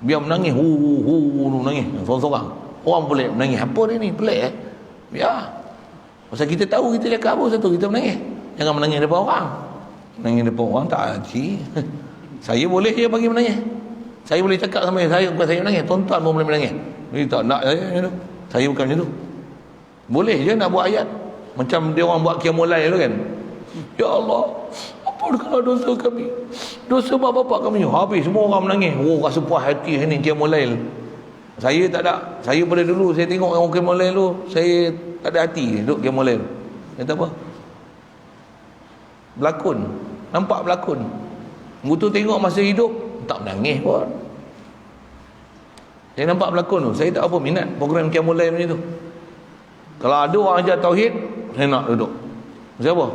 Biar menangis, menangis seorang-seorang. Orang boleh menangis. Apa dia ni? Pelik biar. Pasal kita tahu kita cakap apa satu, kita menangis. Jangan menangis depan orang. Menangis depan orang tak hati. Saya boleh je bagi menangis. Saya boleh cakap sama saya, bukan saya menangis, tuan-tuan pun boleh menangis. Dia tak nak saya macam tu. Saya bukan macam tu. Boleh je nak buat ayat macam dia orang buat qiyamul lail tu kan. Ya Allah, ampunkanlah dosa kami, dosa mak bapak kami. Habis semua orang menangis. Oh, rasa puas hati ni qiyamul lail. Saya tak ada. Saya pada dulu saya tengok orang qiyamul lail tu, saya tak ada hati duduk qiyamul lail. Kata apa? Berlakon. Nampak berlakon. Betul tengok masa hidup tak menangis pun. Saya nampak berlakon tu. Saya tak apa minat program qiyamul lail macam tu. Kalau ada orang ajar tauhid, saya nak duduk. Siapa?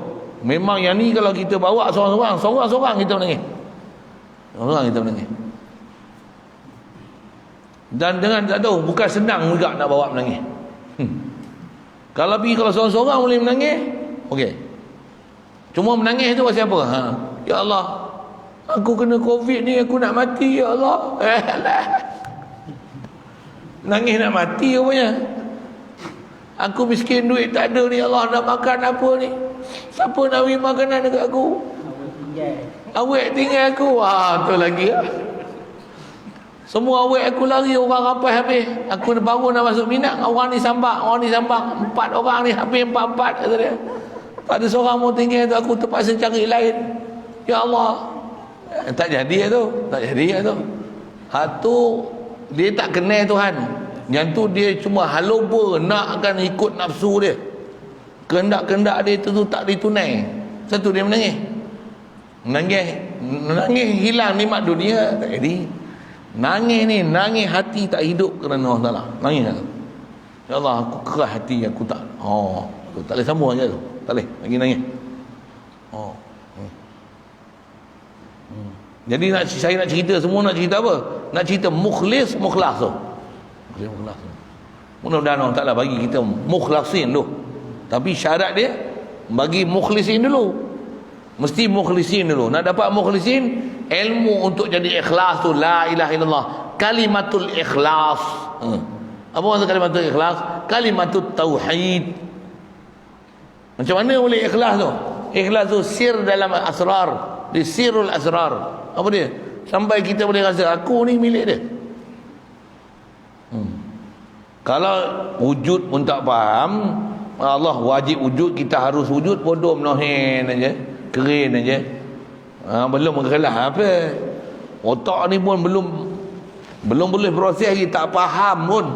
Memang yang ni kalau kita bawa seorang-seorang kita menangis. Seorang kita menangis. Dan dengan tak tahu, bukan senang juga nak bawa menangis. Kalau seorang-seorang boleh menangis, okey. Cuma menangis tu pasal apa? Ya Allah, aku kena COVID ni, aku nak mati ya Allah. Nangis nak mati rupanya. Aku miskin, duit tak ada ni, Allah nak makan apa ni? Siapa nak beri makanan dekat aku? Awet tinggal aku. Tu lagi lah. Semua awet aku lari, orang rampai habis. Aku baru nak masuk minat, orang ni sambak. 4 orang ni habis 4 kata dia. Tak ada seorang mau tinggal tu, aku terpaksa cari lain. Ya Allah. Tak jadi tu. Tu dia tak kenal Tuhan. Yang tu dia cuma haloba nakkan ikut nafsu dia. Kehendak-kehendak dia tu tak ditunai. Satu dia menangis. Menangis hilang nikmat dunia. Tak jadi. Nangis hati tak hidup kerana Allah Ta'ala. Nangis tak? Ya Allah, aku keras hati, aku tak. Tu tak boleh sambung aja tu. Tak boleh lagi nangis. Jadi saya nak cerita semua, nak cerita apa? Nak cerita mukhlas tu. Mudah-mudahan Allah Ta'ala bagi kita mukhlasin tu. Tapi syarat dia bagi mukhlisin dulu. Mesti mukhlisin dulu. Nak dapat mukhlisin, ilmu untuk jadi ikhlas tu la ilaha illallah. Kalimatul ikhlas. Apa maksud kalimatul ikhlas? Kalimatul tauhid. Macam mana boleh ikhlas tu? Ikhlas tu sir dalam asrar. Di sirul asrar. Apa dia? Sampai kita boleh rasa aku ni milik dia. Kalau wujud pun tak faham, Allah wajib wujud, kita harus wujud, bodoh menohen aja, keren aja. Belum mengelah apa. Otak ni pun belum boleh proses lagi, tak faham pun.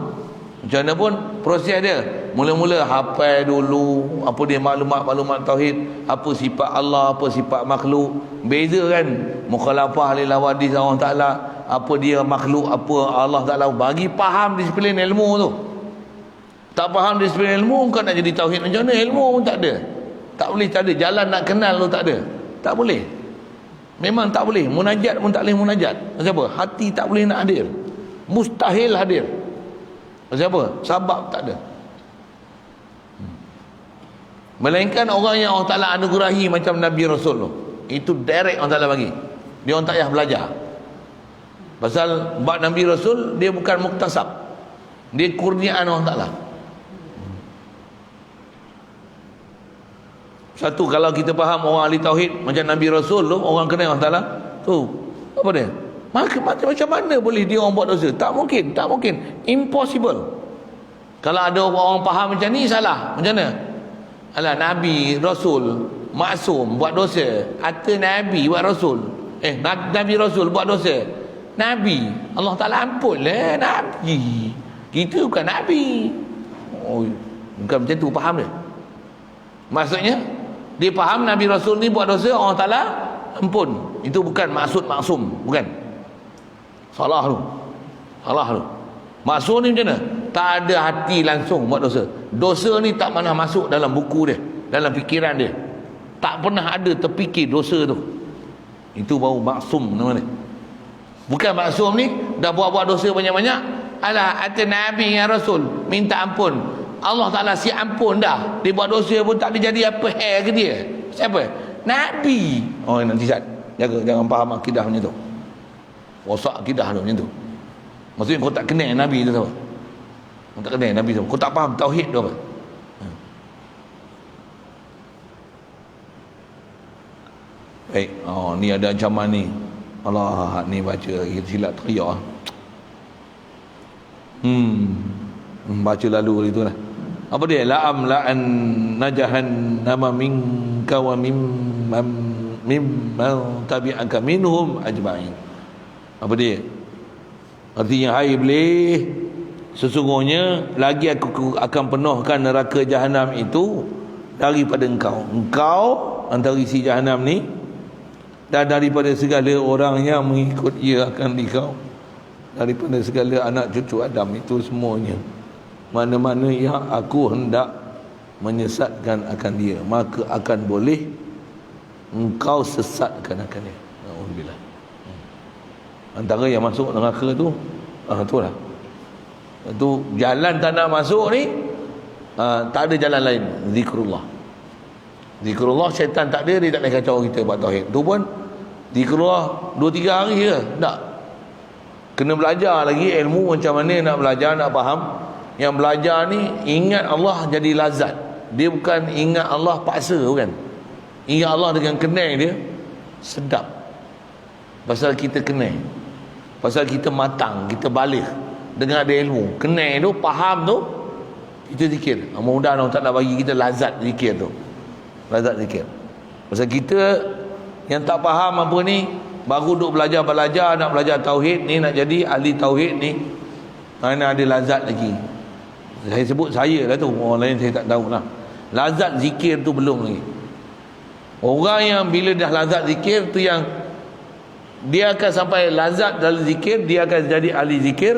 Macam mana pun proses dia. Mula-mula hafal dulu apa dia maklumat tauhid, apa sifat Allah, apa sifat makhluk. Beza kan mukhalafah lil hawadis Allah Taala, apa dia makhluk, apa Allah Taala. Bagi faham disiplin ilmu tu. Tak faham disiplin ilmu, kau nak jadi tauhid macam mana? Ilmu pun tak ada. Tak boleh, tak ada jalan nak kenal tu, tak ada. Tak boleh. Memang tak boleh. Munajat pun tak boleh munajat. Pasal apa? Hati tak boleh nak hadir. Mustahil hadir. Pasal apa? Sabab tak ada. Melainkan orang yang Allah Ta'ala anugerahi macam Nabi Rasul tu, itu direct Allah Ta'ala bagi. Dia orang tak payah belajar. Pasal bab Nabi Rasul, dia bukan muktasab. Dia kurniaan Allah Ta'ala. Satu, kalau kita faham orang ahli tauhid macam Nabi Rasul tu, orang kenal Allah Ta'ala tu, apa dia? Macam mana boleh dia orang buat dosa? Tak mungkin. Impossible. Kalau ada orang faham macam ni, salah. Macam mana? Alah, Nabi, Rasul, maksum buat dosa. Kata Nabi buat Rasul. Nabi Rasul buat dosa. Nabi, Allah Ta'ala ampun lah Nabi. Kita bukan Nabi. Bukan macam tu faham dia. Maksudnya, dia faham Nabi Rasul ni buat dosa, Allah Ta'ala ampun. Itu bukan maksud maksum. Bukan. Salah tu. Maksud ni macam mana? Tak ada hati langsung buat dosa. Dosa ni tak pernah masuk dalam buku dia, dalam fikiran dia. Tak pernah ada terfikir dosa tu. Itu baru maksum nama dia. Bukan maksum ni dah buat dosa banyak-banyak. Alah, kata Nabi yang Rasul minta ampun, Allah Ta'ala si ampun dah. Dia buat dosa pun tak ada jadi apa ke dia. Siapa? Nabi. Nanti jaga, jangan faham akidah macam tu. Rosak akidah tu macam tu. Maksudnya kau tak kenal Nabi tu apa? Kau tak kenal Nabi tu. Kau tak faham tauhid tu apa? Baik. Ni ada ancaman ni. Allah, ni baca lagi silap teriak. Baca lalu itu lah. Apa dia? La'am la'an najahan nama minka wa mimman tabi'aka minhum ajma'in. Apa dia? Artinya, hai iblis, sesungguhnya lagi aku akan penuhkan neraka jahanam itu daripada engkau. Engkau antara isi jahanam ni, dan daripada segala orang yang mengikut ia akan dikau, daripada segala anak cucu Adam itu semuanya. Mana-mana yang aku hendak menyesatkan akan dia, maka akan boleh engkau sesatkan akan dia. Alhamdulillah. Antara yang masuk neraka tu, tu lah. Tu jalan tak nak masuk ni, Tak ada jalan lain, zikrullah. Zikrullah, syaitan tak ada, dia tak boleh kacau kita buat tauhid. Tu pun zikrullah 2-3 hari je, tak. Kena belajar lagi ilmu macam mana nak belajar, nak faham. Yang belajar ni ingat Allah jadi lazat. Dia bukan ingat Allah paksa, bukan. Ingat Allah dengan kenal dia sedap. Pasal kita kenal, pasal kita matang, kita balik dengan ada ilmu, kenal tu, faham tu, kita zikir. Mudah-mudahan Allah Ta'ala bagi kita lazat zikir tu. Lazat zikir. Pasal kita yang tak faham apa ni, baru duk belajar, nak belajar tauhid ni, nak jadi ahli tauhid ni, mana ada lazat lagi. Saya sebut saya lah tu, orang lain saya tak tahu lah. Lazat zikir tu belum lagi. Orang yang bila dah lazat zikir tu, yang dia akan sampai lazat dalam zikir, dia akan jadi ahli zikir,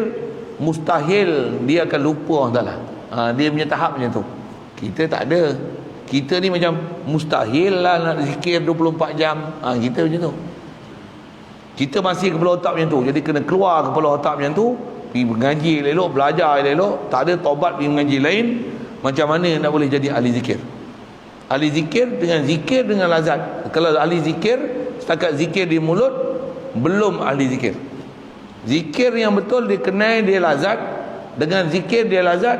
mustahil dia akan lupa Allah Ta'ala. Dia punya tahap macam tu. Kita tak ada. Kita ni macam mustahil lah nak zikir 24 jam. Kita macam tu. Kita masih kepala otak macam tu. Jadi kena keluar kepala otak macam tu, pergi mengaji elok, belajar elok. Tak ada taubat pergi mengaji lain. Macam mana nak boleh jadi ahli zikir? Ahli zikir dengan lazat. Kalau ahli zikir setakat zikir di mulut, belum ahli zikir. Zikir yang betul dia kenal, dia lazat. Dengan zikir dia lazat,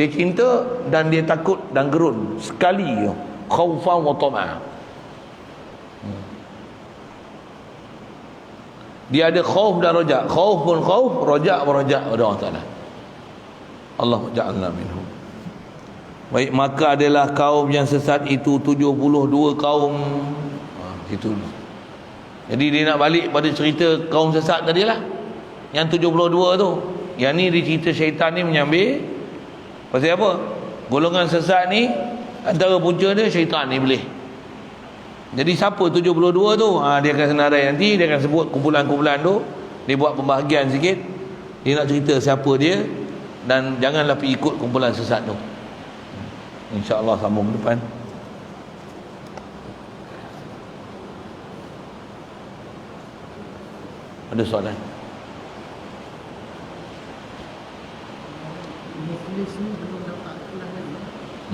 dia cinta dan dia takut dan gerun sekali. Khaufan wa tama'ah. Dia ada khauf dan rojak. Khauf pun khauf, rojak pun rojak pada Allah Ta'ala. Allah ja'alna minhum. Baik, maka adalah kaum yang sesat itu 72 kaum. Itu. Jadi dia nak balik pada cerita kaum sesat tadi lah, yang 72 tu. Yang ni dia cerita syaitan ni menyambil. Pasal apa? Golongan sesat ni, antara punca dia syaitan ni boleh. Jadi siapa 72 tu? Dia akan senarai nanti. Dia akan sebut kumpulan-kumpulan tu. Dia buat pembahagian sikit. Dia nak cerita siapa dia. Dan janganlah pergi ikut kumpulan sesat tu. InsyaAllah sambung depan. Ada soalan?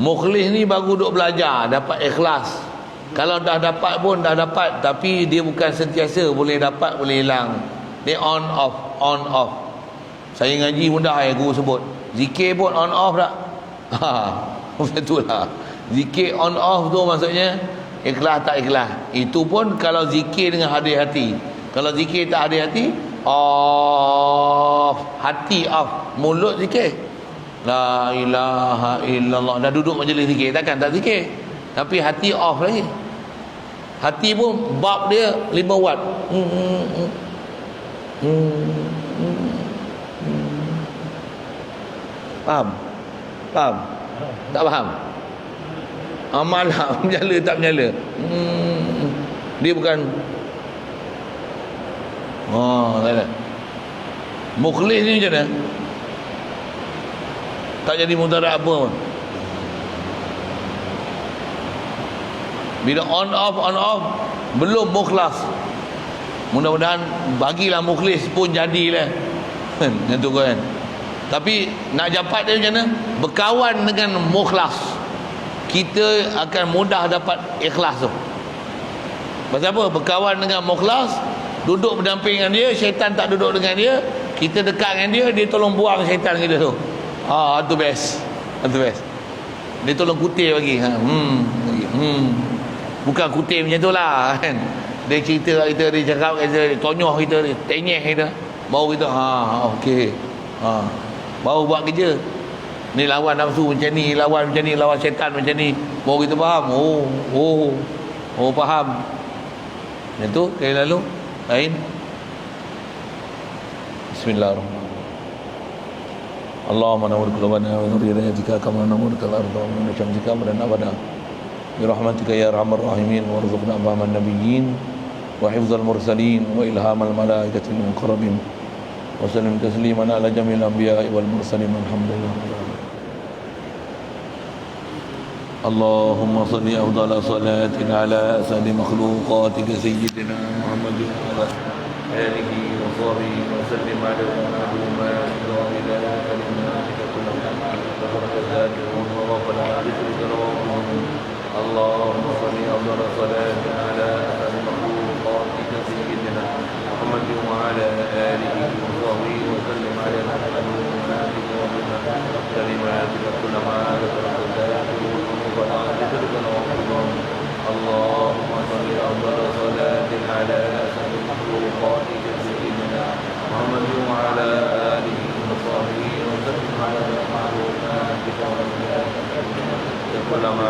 Mukhlis ni baru duk belajar, dapat ikhlas. Kalau dah dapat pun dah dapat, tapi dia bukan sentiasa, boleh dapat boleh hilang. Dia on off. Saya ngaji mudah guru sebut. Zikir pun on off tak? Betul lah. Zikir on off tu maksudnya ikhlas tak ikhlas. Itu pun kalau zikir dengan hadir hati. Kalau zikir tak hadir hati, off, hati off, mulut zikir. La ilaha illallah. Dah duduk majlis zikir, takkan tak zikir. Tapi hati off lagi. Hati pun bab dia 5 watt. Faham? Tak faham? Malah menyala tak menyala. Dia bukan. Tak ada. Mukhlis ni macam mana? Tak jadi mudarat apa pun. Bila on off belum mukhlas. Mudah-mudahan bagilah mukhlis pun jadilah. Macam tu kan. Tapi nak dapat dia macam mana? Berkawan dengan mukhlas, kita akan mudah dapat ikhlas tu. Pasal apa? Berkawan dengan mukhlas, duduk berdamping dengan dia, syaitan tak duduk dengan dia, kita dekat dengan dia, dia tolong buang syaitan kita tu. Itu best. Dia tolong kutip bagi. Bukan kutip macam tu lah kan. Dia cerita kita, dia cakap kita, dia tonyoh kita, dia tenyeh kita, baru kita okey. Baru buat kerja. Ni lawan nafsu macam ni, lawan syaitan macam ni, baru kita faham. Faham. Macam tu kali lalu. Lain. Bismillahirrahmanirrahim. Allahumma nawwir qulubana wa nur hidaytika kama nawwartal arda wa min syamsika madana abada. Bi rahmatika ya arhamar rahimin warzuqna fahman nabiyyin wa hifdzal mursalin wa ilhamal malaikatil muqarrabin. Wa sallim tasliman ala jamil anbiya'i wal mursalin alhamdulillah. Allahumma salli afdala salatin ala asadi makhluqatika sayyidina Muhammadin wa ala alihi wa sahbihi wa sallim ala ma ila kalimatika kullu ma wala ma